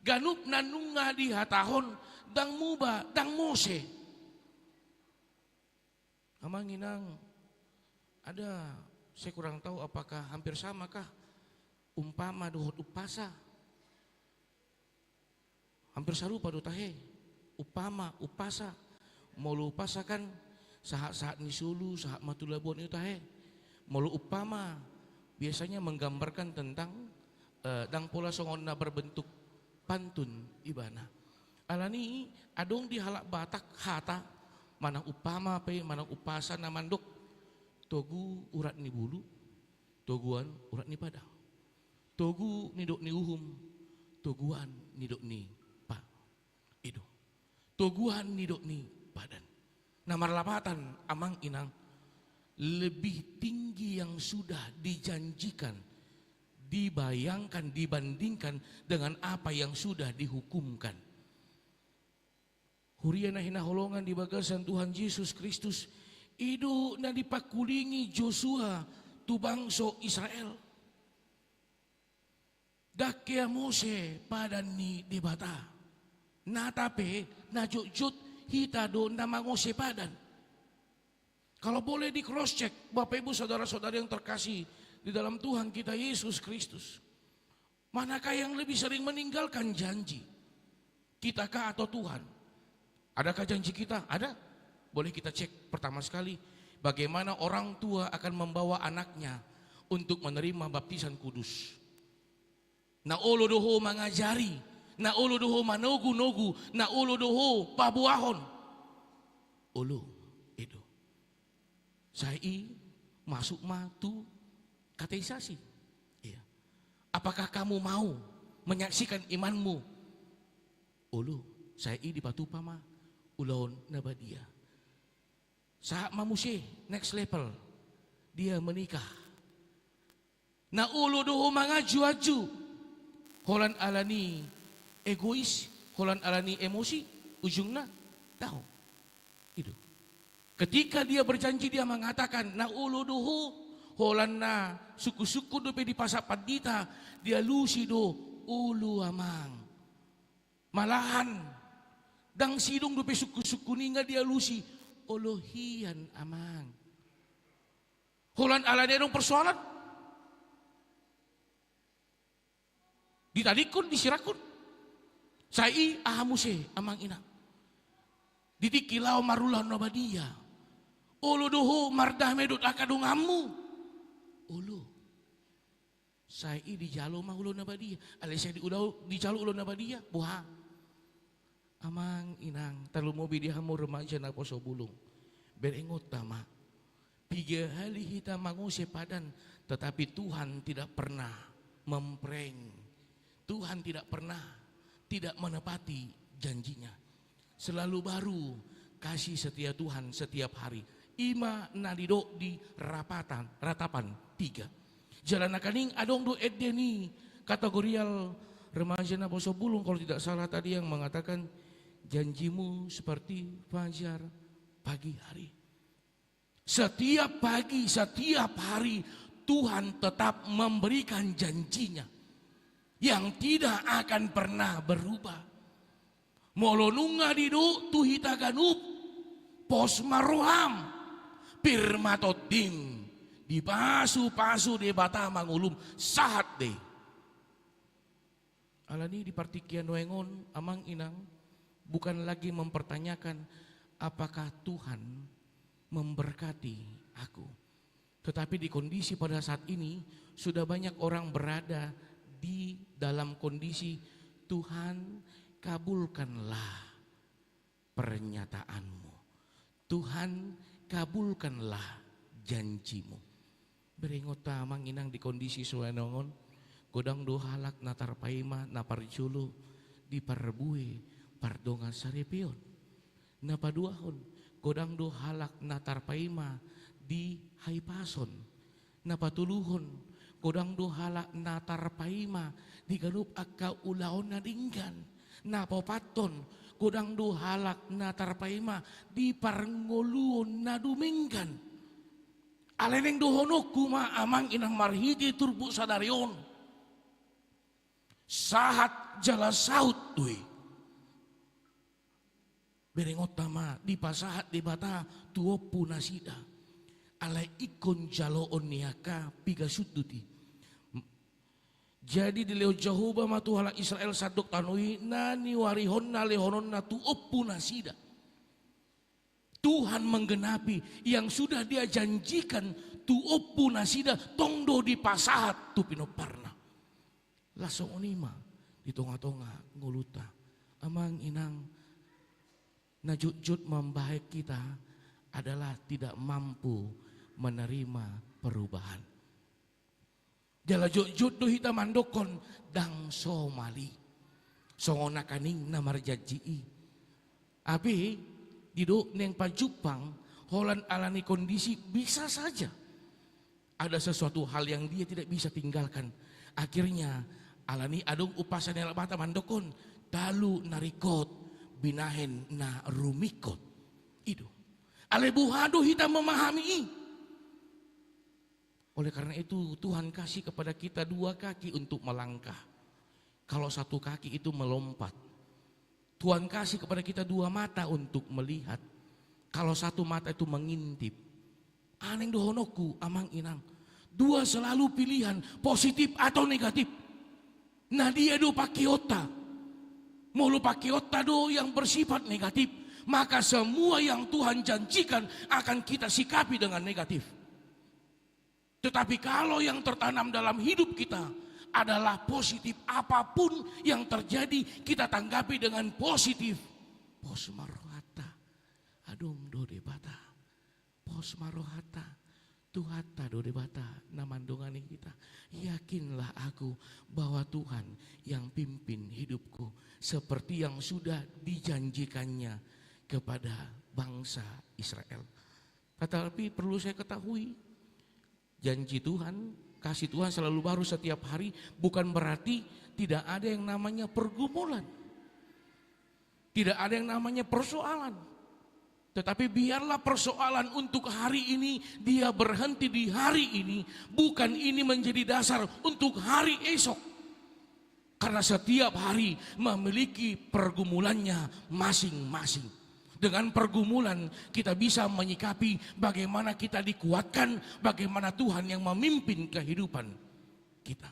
Ganup nanunga di hatahon dang muba dang Mose. Amang inang ada, saya kurang tahu apakah hampir samakah umpama dohot upasa. Hampir sarupa do tahe. Upama, upasa. Molu upasa kan saat ni sulu, saat matulabon itu tahe. Molu upama biasanya menggambarkan tentang dang pola songon na berbentuk pantun ibana. Alani adong di halak Batak hata manang upama pe manang upasa na mandok. Togu urat ni bulu, toguan urat ni padang. Togu nidok ni uhum, toguan nidok ni itu toguhan nidok ni badan. Namar lapatan amang inang lebih tinggi yang sudah dijanjikan, dibayangkan, dibandingkan dengan apa yang sudah dihukumkan. Huriana hina holongan di bagasan Tuhan Yesus Kristus idu na dipakulingi Joshua tu bangso Israel. Dakya Mose padan ni debata. Natape na jut hita do na mangose padan. Kalau boleh di cross check Bapak Ibu saudara-saudara yang terkasih di dalam Tuhan kita Yesus Kristus. Manakah yang lebih sering meninggalkan janji? Kitakah atau Tuhan? Adakah janji kita? Ada. Boleh kita cek pertama sekali. Bagaimana orang tua akan membawa anaknya untuk menerima baptisan kudus. Na olo doho mengajari, na olo doho manogu-nogu, na olo doho pabuahon. Olo itu. Saya masuk matu kateisasi. Iya. Apakah kamu mau menyaksikan imanmu? Olo, saya di batu pama, ulon nabadia. Saat mamusi next level, dia menikah. Na ulu doho mangaju-aju, holan alani egois, holan alani emosi, ujungnya tahu. Itu. Ketika dia berjanji dia mengatakan na ulu doho, holan na suku-suku dope di pasak padita, dia lusi do ulu amang. Malahan, dang sidong dope suku-suku ninga dia lusi, olohian amang. Holan ala derong persoalan. Ditadikun, disirakun. Sai ahamuse amang ina. Ditikilau marulah nobadia. Olo doho mardah medut akadungamu. Olo. Sai di jalo mah ulo nabadia. Ale saya di udau di jalo ulo nabadia. Buha. Amang inang talu mobi dia hamu remaja na poso bulung berengot tama tiga hari kita manguse padan, tetapi Tuhan tidak pernah mempreng, Tuhan tidak pernah tidak menepati janjinya. Selalu baru kasih setia Tuhan setiap hari. Ima nadido di ratapan 3 jalan nakaning adong do edeni kategorial remaja na poso bulung, kalau tidak salah tadi yang mengatakan janjimu seperti fajar pagi hari. Setiap pagi, setiap hari Tuhan tetap memberikan janjinya yang tidak akan pernah berubah. Molonunga didu tuhita ganup pos maruham pirmatodim di pasu-pasu di bata mangulum sahat deh. Alani di partikian wengon amang inang bukan lagi mempertanyakan apakah Tuhan memberkati aku. Tetapi di kondisi pada saat ini sudah banyak orang berada di dalam kondisi Tuhan kabulkanlah pernyataanmu. Tuhan kabulkanlah janjimu. Beringota amang inang di kondisi suwenongon godang do halak natar paima napar julu di parbue pardonga sarepion. Napaduahon godang do halak natar paima di haipason. Napatuluhon godang do halak natar paima di ganup akka ulaon na dinggan. Napopaton godang do halak natar paima di parngoluon na duminggan. Aleneng dohonok kuma amang inang marhiti turbu sadarion. Sahat jala saut tuh. Berengot tama di pasahat di bata tuopu nasida. Alai ikon jalo oniaka piga sututi. Jadi di leo Jehovah matuhala Israel sadok tanui nani warihon na lehonon na tuopu nasida. Tuhan menggenapi yang sudah dia janjikan tuopu nasida tongdo di pasahat tu pinoparna. Langsung onima di tonga-tonga nguluta. Amang inang najut-jut membaik kita adalah tidak mampu menerima perubahan. Jala jut-jut do hita mandokon dang somali. Songona kaning namar jajii. Abi dido neng pajupang holan alani kondisi bisa saja. Ada sesuatu hal yang dia tidak bisa tinggalkan. Akhirnya alani adung upasan yang bata mandokon dalu narikot binahen na rumikot itu. Alebuhado hitam memahami. Oleh karena itu Tuhan kasih kepada kita 2 kaki untuk melangkah. Kalau 1 kaki itu melompat. Tuhan kasih kepada kita 2 mata untuk melihat. Kalau 1 mata itu mengintip. Aneng dohonoku amang inang. 2 selalu pilihan positif atau negatif. Nah dia do pakai otak. Mau lu pakai otak do yang bersifat negatif. maka semua yang Tuhan janjikan akan kita sikapi dengan negatif. Tetapi kalau yang tertanam dalam hidup kita adalah positif, apapun yang terjadi kita tanggapi dengan positif. Pos marohata, adum do debata, pos marohata, tuhata do debata, namandongani kita. Yakinlah aku bahwa Tuhan yang pimpin hidupku seperti yang sudah dijanjikannya kepada bangsa Israel. Tetapi perlu saya ketahui, janji Tuhan, kasih Tuhan selalu baru setiap hari, bukan berarti tidak ada yang namanya pergumulan. Tidak ada yang namanya persoalan. Tetapi biarlah persoalan untuk hari ini dia berhenti di hari ini, bukan ini menjadi dasar untuk hari esok. Karena setiap hari memiliki pergumulannya masing-masing. Dengan pergumulan kita bisa menyikapi bagaimana kita dikuatkan, bagaimana Tuhan yang memimpin kehidupan kita.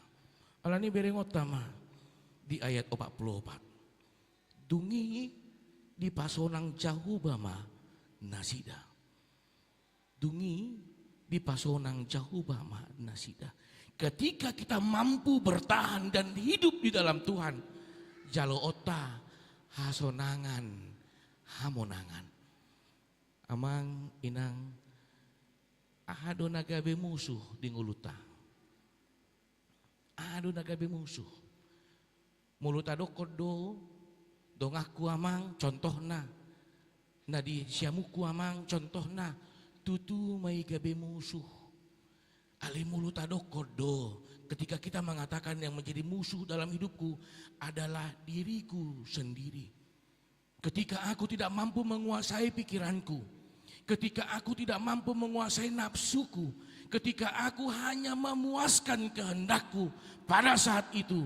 Alani berengotama di ayat 44. Dungi di pasonang jauh bama nasida. Dungi di pasonang jauh bama nasida. Ketika kita mampu bertahan dan hidup di dalam Tuhan, jalo ota hasonangan hamonangan. Amang inang ahado nagabe musuh di nguluta. Ahado nagabe musuh. Mulutado kodo dong aku amang contohna. Nadi siamuku amang contohna. Tutu mai gabe musuh. Ali mulutado kodo. Ketika kita mengatakan yang menjadi musuh dalam hidupku adalah diriku sendiri. Ketika aku tidak mampu menguasai pikiranku, ketika aku tidak mampu menguasai nafsuku, ketika aku hanya memuaskan kehendakku, pada saat itu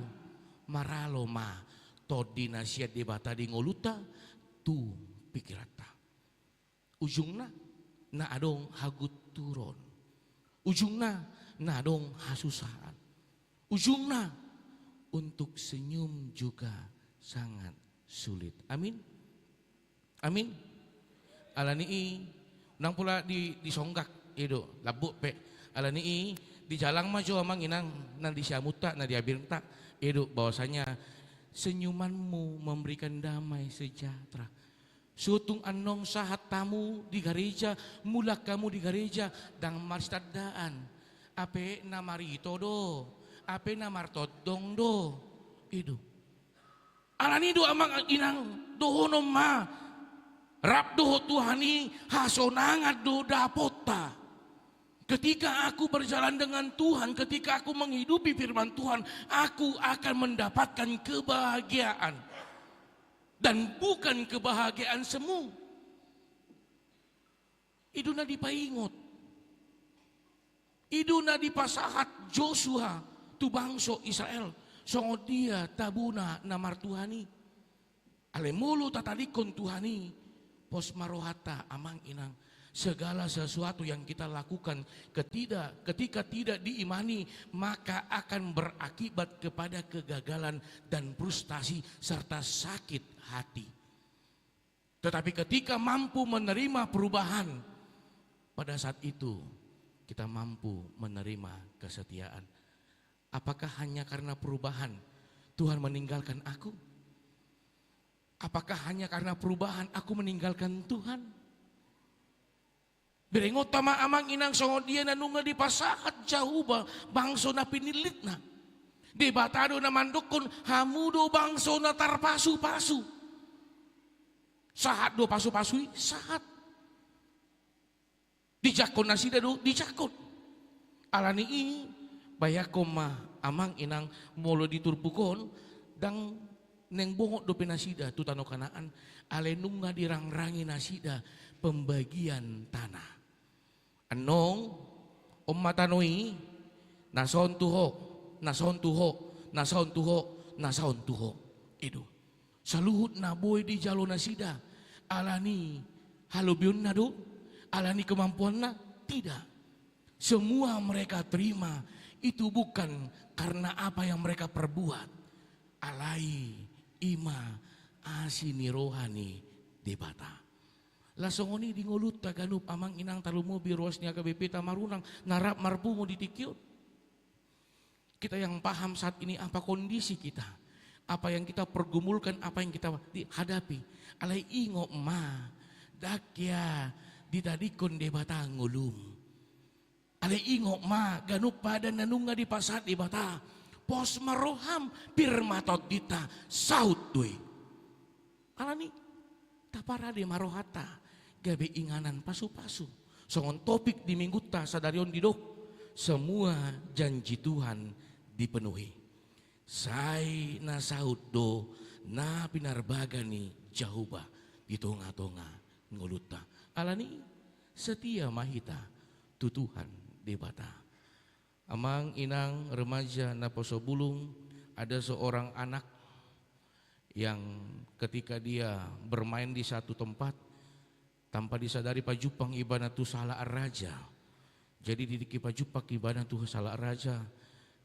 maraloma todi nasihat debata di ngoluta tu pikirata. Ujungna na adong hagut turun. Ujungna na adong hasusahan. Ujungna untuk senyum juga sangat sulit. Amin. Amin. Alani nang pula di songgak itu labuk pe. Alani di jalang maju amang inang nan di siamuta na di abirta itu bahwasanya senyumanmu memberikan damai sejahtera. Sutung anong sahat tamu di gereja, mulak kamu di gereja dang marstadaan. Ape namarito do, ape namartodong do. Itu. Alani do amang inang dohonom ma. Rap doho Tuhani hasonangat do dapota. Ketika aku berjalan dengan Tuhan, ketika aku menghidupi firman Tuhan, aku akan mendapatkan kebahagiaan. Dan bukan kebahagiaan semu. Iduna dipaingot. Iduna dipasahat Joshua, tu bangsa Israel. Songo dia tabuna namar Tuhani. Alemulu tatalikon Tuhani. Pos marohata amang inang. Segala sesuatu yang kita lakukan ketika tidak diimani, maka akan berakibat kepada kegagalan dan frustasi serta sakit hati. Tetapi ketika mampu menerima perubahan, pada saat itu kita mampu menerima kesetiaan. Apakah hanya karena perubahan Tuhan meninggalkan aku? Apakah hanya karena perubahan aku meninggalkan Tuhan? Berengot tama amang inang songo dia nanunga di pasahat jauh bangso na pinilit na. Di batado na mandukon hamudo bangso na tarpasu-pasu. Sahat do pasu-pasui, sahat. Dijakon na sida do, dijakon. Alani ini bayakom ma amang inang molo diturbukon dang neng bongok do penasida tutano kanaan alenunga dirang-rangi nasida pembagian tanah. Anong matanoi nason tuho itu saluhut na boy di jalo nasida alani halubion na do alani kemampuan na tidak. Semua mereka terima itu bukan karena apa yang mereka perbuat. Alai ima asini rohani debata. Lasongoni di ngulut taganup amang inang talumo biruasnya KBP tamarunang narap marpu mo ditikyot. Kita yang paham saat ini apa kondisi kita, apa yang kita pergumulkan, apa yang kita hadapi. Alai ingo ma dakya ditadikon debata ngulum. Alai ingo ma ganup pada nanunga di pasat debata. Pos maroham pirmatot dita saut dui. Alani tapara de marohata. Gabe inganan pasu-pasu. Songon topik di minggu ta sadarion didok. Semua janji Tuhan dipenuhi. Sai na saud do na pinarbagani jahuba di tonga-tonga nguluta. Alani setia mahita tutuhan debata. Amang inang remaja na posobulung ada seorang anak yang ketika dia bermain di satu tempat tanpa disadari pajupang ibana tu salah raja. Jadi didiki pajupak ibana tu salah raja.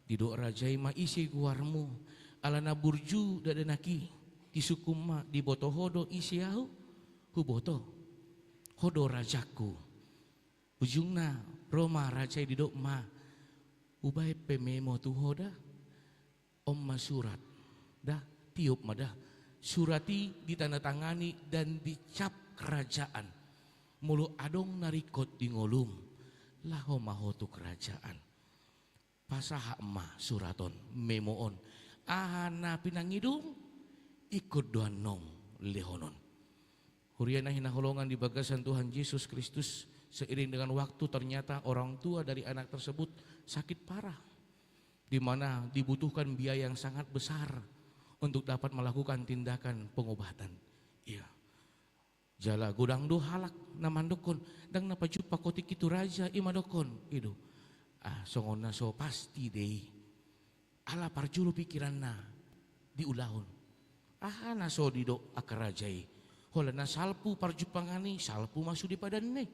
Didok rajai ma isi guarmu. Alana burju dadanaki. Disukuma di boto hodo isi au. Huboto. Hodo rajaku. Ujungna Roma rajai didok ma. Ubay pememo tu hoda. Omma surat. Dah tiup madah. Surati ditandatangani dan dicap kerajaan. Mulu adong narikot di ngolum laho maho tu kerajaan. Pasaha emah suraton memoon ahana pinangidung ikut doan nong lehonon. Huriana hinaholongan di bagasan Tuhan Yesus Kristus. Seiring dengan waktu ternyata orang tua dari anak tersebut sakit parah, di mana dibutuhkan biaya yang sangat besar untuk dapat melakukan tindakan pengobatan. Iya. Jala gudang do halak namandokon dang napajupa kotik itu raja imadokon itu. Songona so pasti deh. Ala parjulu pikiran na diulahon. Na so dido akarajai. Hola na salpu parjupangani salpu masuk di padanne.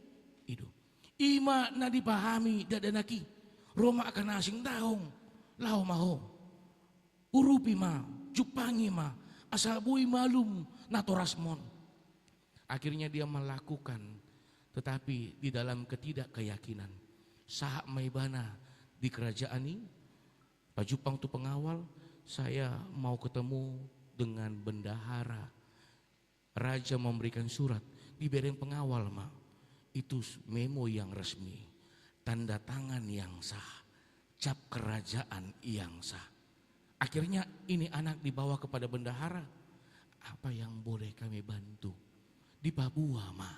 Itu. Ima na dipahami dadanaki. Roma akan asing daong. Lao maho. Urupi ma, jupangi ma, asabui malum natorasmon. Akhirnya dia melakukan, tetapi di dalam ketidakkeyakinan. Saat maibana di kerajaan ini, pajupang tu pengawal, saya mau ketemu dengan bendahara. Raja memberikan surat, dibereng pengawal ma. Itu memo yang resmi, tanda tangan yang sah, cap kerajaan yang sah. Akhirnya ini anak dibawa kepada bendahara. Apa yang boleh kami bantu? Di Papua ma,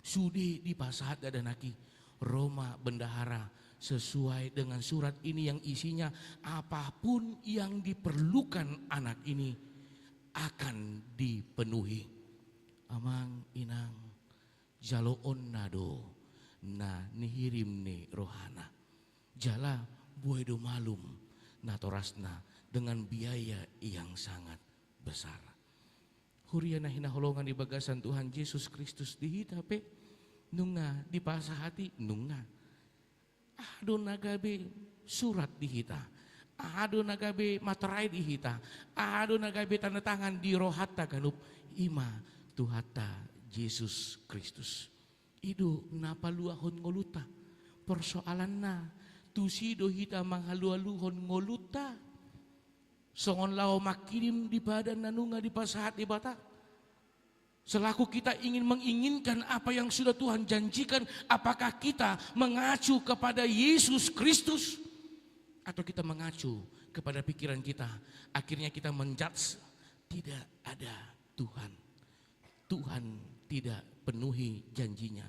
sudi di pasahat dadanaki Roma bendahara sesuai dengan surat ini yang isinya apapun yang diperlukan anak ini akan dipenuhi. Amang inang jaloon nado na nihirim ni rohana jala buedo malum natorasna dengan biaya yang sangat besar. Huriana hinaholongan di bagasan Tuhan Yesus Kristus dihitape nunga di pasahati nunga. Ado nagabe surat dihita. Ado nagabe materai dihita. Ado nagabe tanda tangan di rohata kanup ima tuhata Yesus Kristus. Ido napaluahon ngoluta. Persoalan na tusido hita manghalu-haluhon ngoluta. Songon lao makirim di badan nanunga di pasahat di bata. Selaku kita ingin menginginkan apa yang sudah Tuhan janjikan, apakah kita mengacu kepada Yesus Kristus atau kita mengacu kepada pikiran kita? Akhirnya kita menjudge tidak ada Tuhan. Tuhan tidak penuhi janjinya.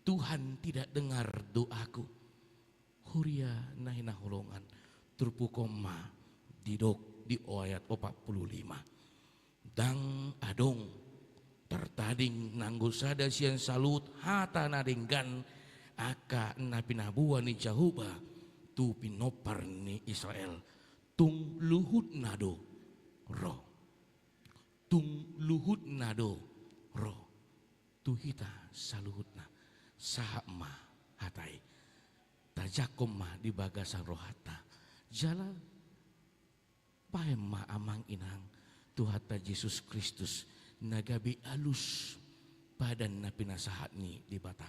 Tuhan tidak dengar doaku. Huria nahina holongan turpukoma didok di ayat 45. Dang adong tertading nanggo sada sian salut hata nadinggan aka na pinabuan ni Jahuba tu pinopar ni Israel tung luhut nado ro tung luhut nado ro tu hita saluhutna sahama hatai tajakomma di bagasan rohata jala paema amang inang tuhata Yesus Kristus nagabi alus badan na pinasahat ni di bata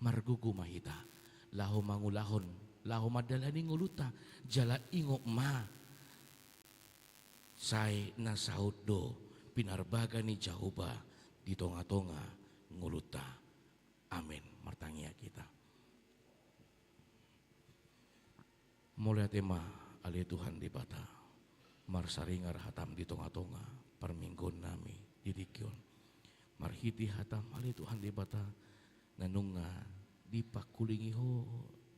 margugu mahita laho mangulahon laho madalani nguluta jala ingo ma say na sahut do pinarbaga ni Jehovah di tonga-tonga nguluta. Amin. Martangia kita. Mulai tema ali Tuhan di bata marsaringar hatam di tonga-tonga perminggon nami didikyon marhiti hatam ali Tuhan di bata nanunga dipakulingi ho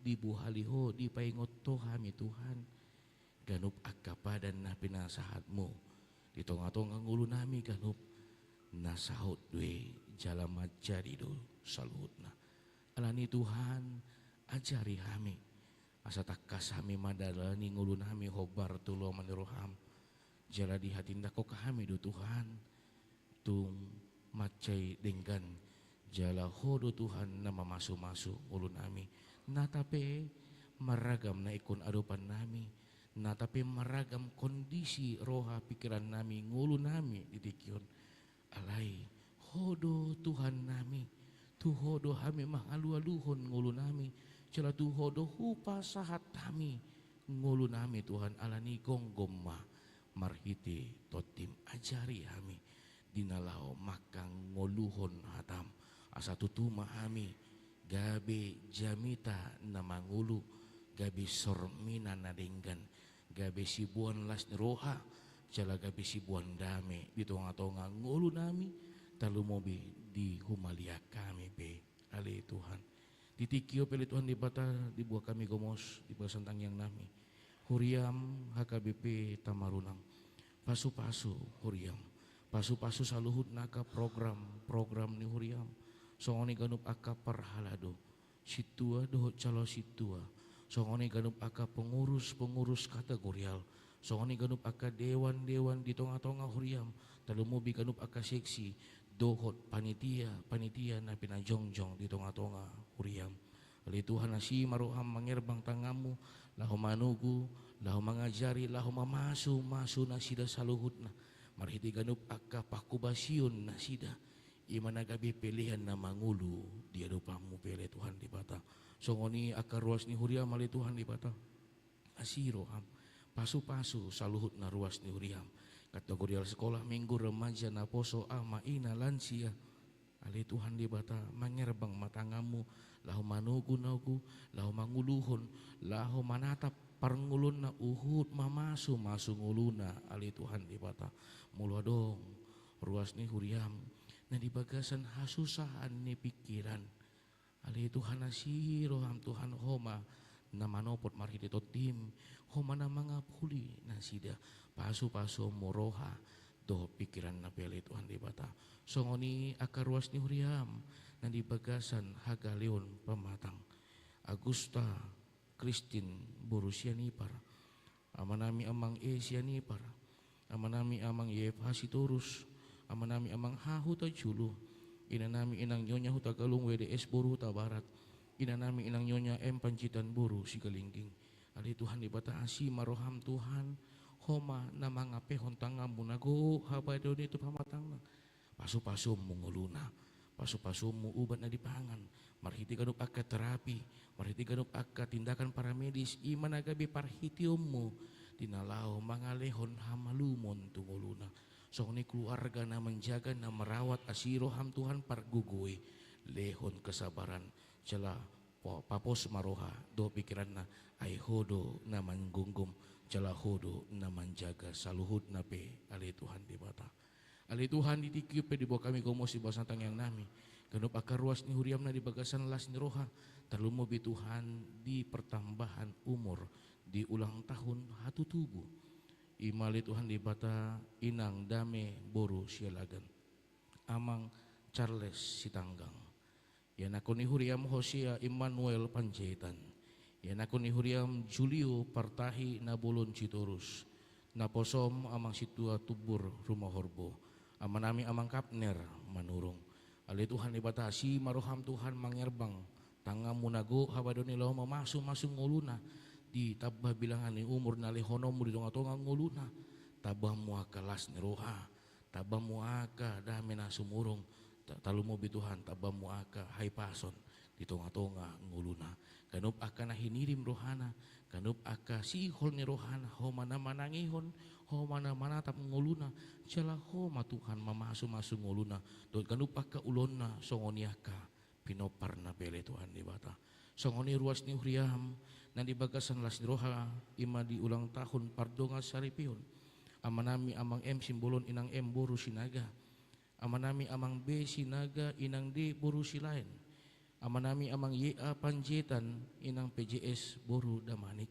dibuhali ho dipaingot to hami Tuhan ganup akapadan na pinasahatmu di tonga-tonga ngulu nami ganup nasahut dwe jalama jari do saluhutna alani Tuhan ajari hami asa takas hami madalani ngulu nami hobar tulo maniroham jala di hatinda ko kami do Tuhan tung macai denggan jala hodo Tuhan nama masu-masu ngulu nami natape maragam na ikon adupan nami natape maragam kondisi roha pikiran nami ngulu nami ditikyon alai hodo Tuhan nami tu hodo hami mahalu-aluhon ngulu nami jala tu hodo hupa sahat kami ngulu nami Tuhan alani gonggomma marhiti totim ajari hami dinalao makang ngoluhon hatam asa tutuma hami gabe jamita na mangulu gabe sormina na denggan gabe sibuan las roha jala gabe sibuan dame di tonga-tonga ngulu nami talu mobi di humalia kami be ali Tuhan ditikio peli Tuhan di bata di buah kami gomos di bawah santang yang nami huriam HKBP Tamarunang pasu-pasu huriam pasu-pasu saluhut naka program ni huriam songoni ganup aka parhalado situa doh calo situa songoni ganup aka pengurus kategorial songoni ganup aka dewan di tonga-tonga huriam talumubi ganup aka seksi dohot panitia na pinajongjong di tonga-tonga huriam ali Tuhan nasi maruham mangerbang tangamu lahu manugu lahu mangajari lahu mamasu na sida saluhutna marhiti ganup aka pakubasion na sida imana gabi pilihan na mangulu dia dupamu pele Tuhan di bata songoni aka ruas ni huriam ali Tuhan di bata asiro ham pasu-pasu saluhut na ruas ni huriam kategorial sekolah minggu remaja na poso ama ina lansia ali Tuhan di bata mangerbang matangamu lahu manugu lahu manguluhon lahu manatap parngulun na uhud mamasu nguluna ali Tuhan di bata mulu dong ruas ni huriam na di bagasan hasusahan ni pikiran ali Tuhan asiro ham Tuhan homa na manopot marhiti tim homa na mga puli na sida pasu-pasu moroha do pikiran na pele Tuhan di bata songoni akaruas ni huriam na di bagasan hagaleon pamatang Agusta Christine Borusianipar amanami amang Sianipar amanami amang Hasitorus amanami amang Hahuta Julu inanami inang nyonya Huta Galung WDS Boru Huta Barat inanami inang nyonya Pancitan Boru Sigalingging ali Tuhan di bata asi maroham Tuhan homa na mga pehon tangamu nago habado nito pamatang pasu-pasu munguluna pasu-pasu mu ubat na dipangan marhiti ganup akka terapi marhiti ganup akka tindakan paramedis iman agabi parhitiummu dinalao mga lehon hamalumon tunguluna so ni keluarga na menjaga na merawat asiro ham Tuhan pargugoy lehon kesabaran jala papos maroha do pikiran na ay hodo na manggunggum jala hodo na manjaga saluhut na pe ali Tuhan di bata ali Tuhan ditikip pe di bawah kami gomos di bawah santang yang nami ganup akar ruas ni huriam na di bagasan las ni roha talumobi Tuhan di pertambahan umur di ulang tahun hatu tubuh imali Tuhan di bata inang dame boru sialagan amang Charles Sitanggang yan ako ni huriam Hosea Emmanuel Panjaitan yan ako ni huriam Julio Partahi Nabolon Citorus naposom amang situa tubur rumah horbo amanami amang Kapner manurung ali Tuhan ibatasi maroham Tuhan mangerbang tangamu nago habadoni lau mamasu nguluna di tabah bilangan ni umur na lehonomu di tonga-tonga nguluna tabah muaka las ni roha tabah muaka dame na sumurong talumo bituhan tabamu aka hai pason di tonga-tonga nguluna kanup aka na hinirim rohana kanup aka sihol ni rohana ho mana manangihon ho mana manatap nguluna jala ho Tuhan mamasu-masu nguluna dot kanup aka ulonna songoni aka pinoparna bele Tuhan di bata songoni ruas ni huriam na di bagasan las roha ima di ulang tahun pardonga saripion amanami amang M simbolon inang M boru sinaga amanami amang B sinaga inang D boru silain amanami amang YA panjetan inang PJS boru damanik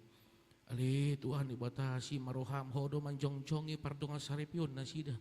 ali Tuhan ibatasi maroham hodo manjongjongi pardonga saripion nasida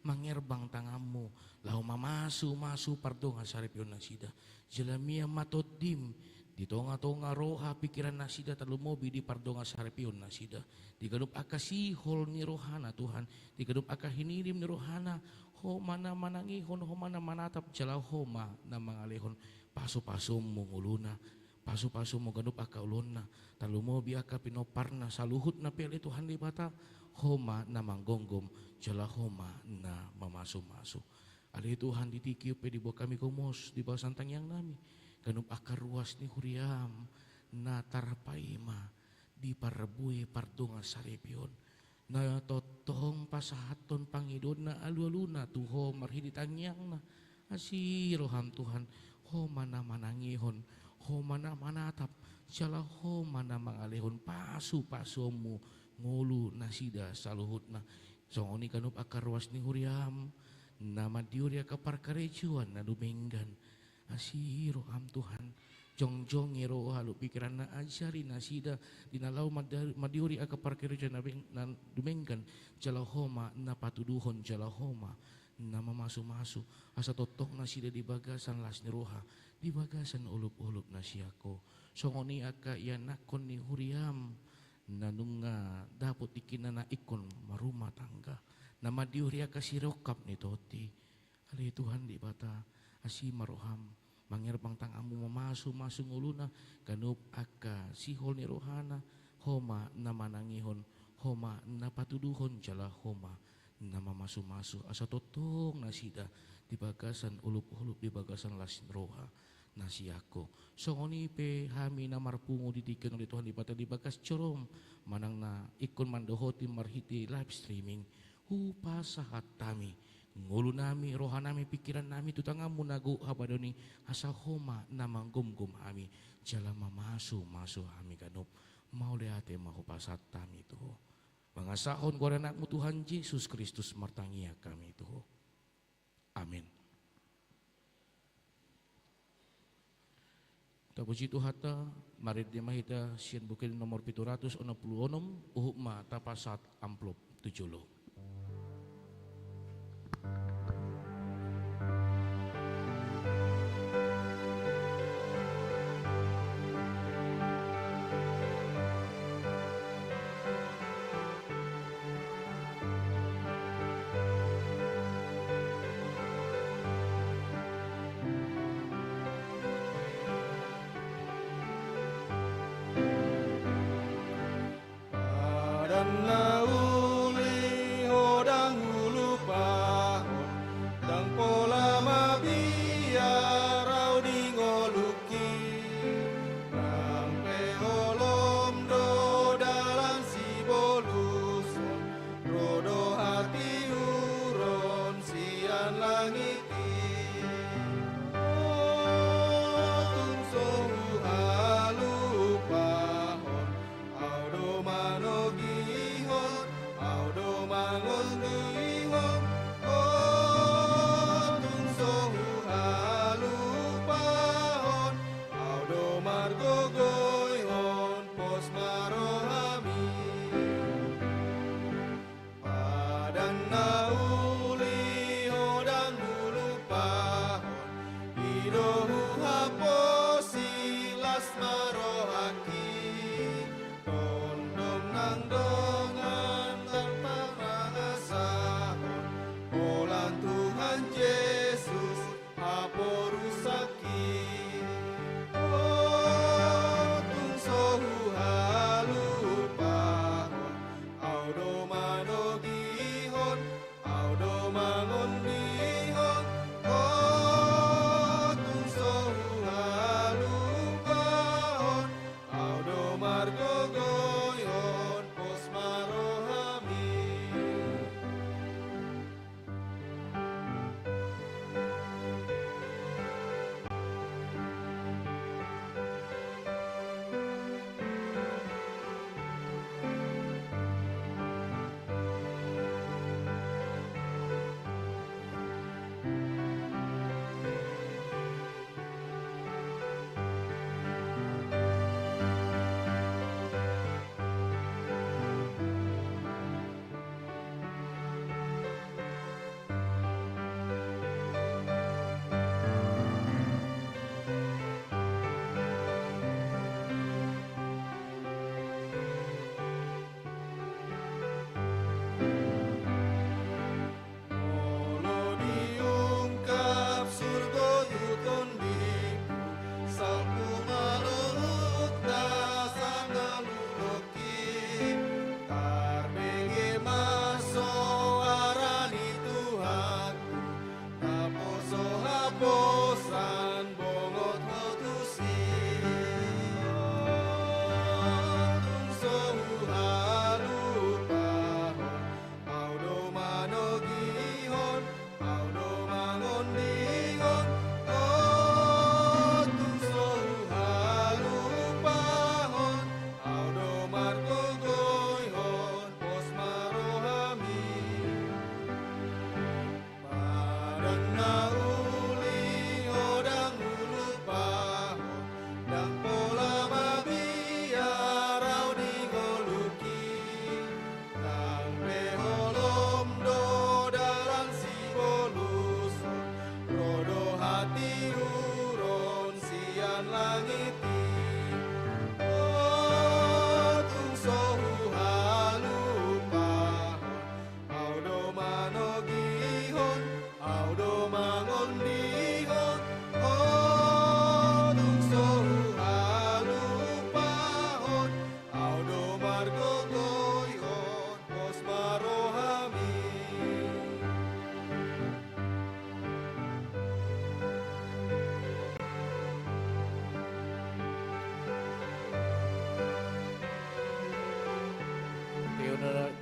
mangerbang tangamu lau masu pardonga saripion nasida jelamia matodim di tonga-tonga roha pikiran nasida talumobi di pardonga saripion nasida di gadup aka sihol ni rohana Tuhan di gadup aka hinirim ni rohana ho mana manangihon ho mana manatap jala homa na mangalehon paso-paso mo nguluna paso-paso mo gadup aka ulonna talumobi aka pinoparna saluhut na pele Tuhan di bata homa na manggonggom jala homa na mamaso-maso ali Tuhan ditikip di bawah kami komos di bawah santang yang nami kanup akar ruas ni huriam na tarpaima di parabui pardonga saripion na totong pasahaton pangidon na alu-aluna tuho marhidi tangyang na asiroham Tuhan ho mana manangihon ho mana manatap jala ho mana mangalehon pasu-pasumu ngulu nasida saluhut na songoni kanup akar ruas ni huriam nama diuria kapar karejuan na dumenggan asiro am Tuhan jongjong ero halu pikiran na ajari nasida dinalau madiuri aka parkir na dumengkan jalahoma na patuduhon jalahoma na mamasu-masu asa totok nasida di bagasan las ni roha di bagasan ulup-ulup nasiako songoni aka yanakon ni huriam nanunga dapot ikinana ikon marumah tangga na madiuri aka sirokap ni toti ali Tuhan di bata asi maroham mangerbang tangamu mamasu-masu nguluna kanup aka sihol ni rohana homa na manangihon homa na patuduhon jala homa na mamasu-masu asa totong nasida di bagasan ulup-ulup di bagasan las roha nasiako songoni pe hami na marpungo ditiken oleh Tuhan di bata di bagas corom manang na ikon mandohoti marhiti live streaming hupa sahat tami ngulu nami, roha nami, pikiran nami, tutangamu nagu habadoni asa homa namang gum-gum ami jala mamasu ami kanup mau leate mahu pasat tami tuh mangasahon gorenakmu Tuhan Yesus Kristus martangia kami tuh amin. Tapuji Tuhata marid di mahita sian bukin nomor 766 uhukma tapasat amplop 70. Dan lauli hodang hulu pahon dan pola mabiar rau di ngoluki dan peolom do dalam si boluson rodo hati uron sian langiti tungsong halu pahon audo manogi hon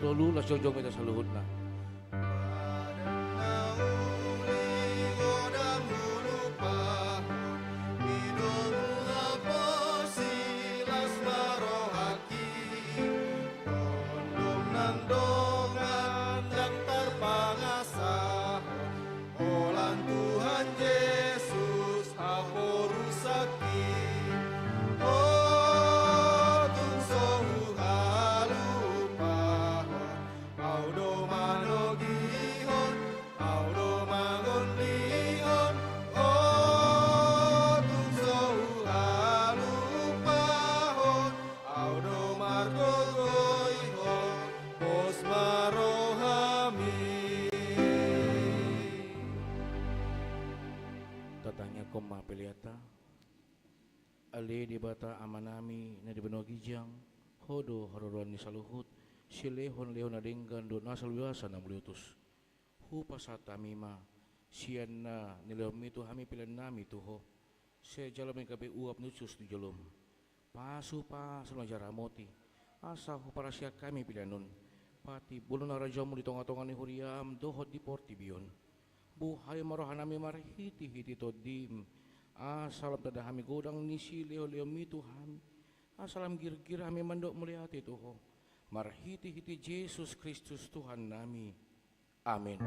Tolu las jongjong kita saluhutna. Tatanya koma peliata ale di bata amanami na di benua gijang hodo hororon ni saluhut silehon lehon adenggan do nasal biasa na meliutus hu pasata mima sian na nilehom itu hami pilan nami tuho se jalam kabe uap nucus di jolom pasu pas majara moti asa hu para sia kami pilanun pati bulun arajamu di tonga-tonga ni huriam dohot di portibion buhay marohanami marhiti-hiti todim asalam tada hami godang nisi leo-leo mitu hami asalam gir-gir hami mandok melihat itu ho marhiti-hiti Yesus Kristus Tuhan nami amin.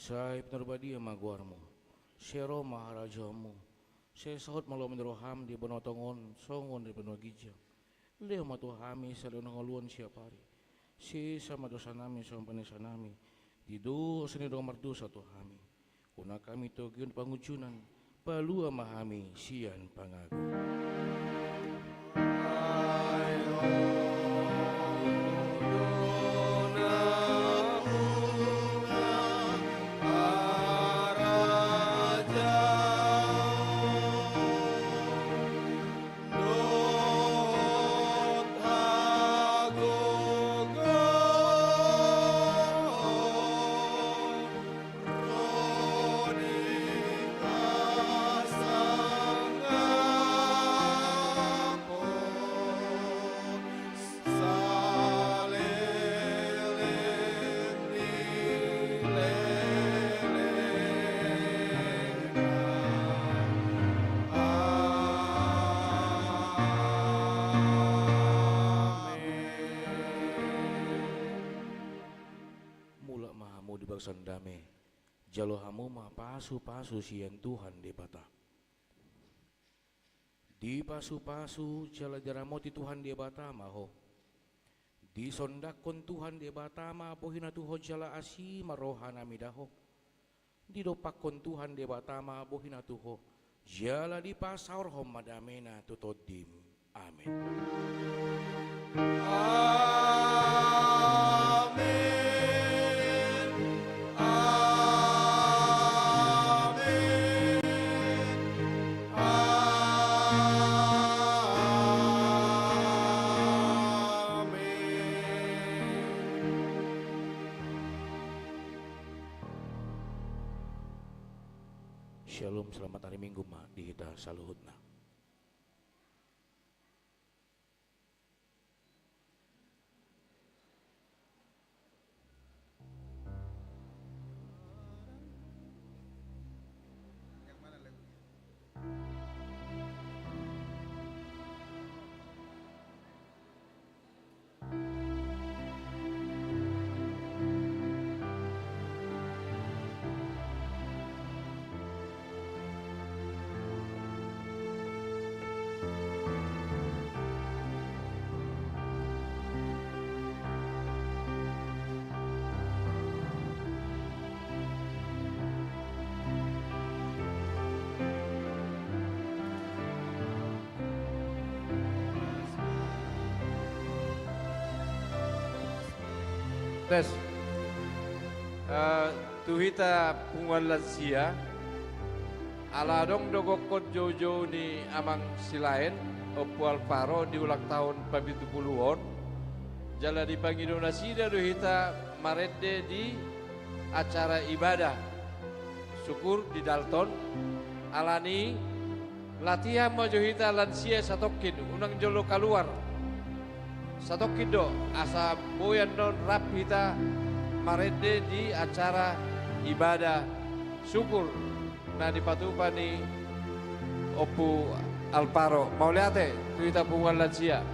Sai penerbadi maguarmu, sero maharajamu, se sahut malu menroham di benotongon, songon di benua gijang. Leo matu hami selalu ngoluan siapari, si sama dosa nami sama panesa nami, di dosa ni dong mardu satu hami. Kuna kami togiun pangujunan, palua mahami sian pangagu. Sandame jalo hamu ma pasu-pasu sian Tuhan di bata di pasu-pasu jala jaramoti Tuhan di bata maho di sondakon Tuhan di bata ma pohina tuho jala asi marohana midaho di dopakon Tuhan di bata ma pohina tuho jala di pasar hom madamena tutodim amin. Shalom, selamat hari Minggu ma di kita saluhutna. Tes. Tuhita punguan lansia. Aladong dogokot jojo ni amang silain. Opu Alparo di ulang tahun pabitu puluhan. Jala di Pangidonasi dan tuhita marede di acara ibadah. Syukur di Dalton. Alani latihan mojohita lansia satokin. Unang jolo keluar. Satokin do asa boyan non rap hita marede di acara ibadah syukur na dipatupani Opu Alparo. Mau lihat tuhita punguan lansia.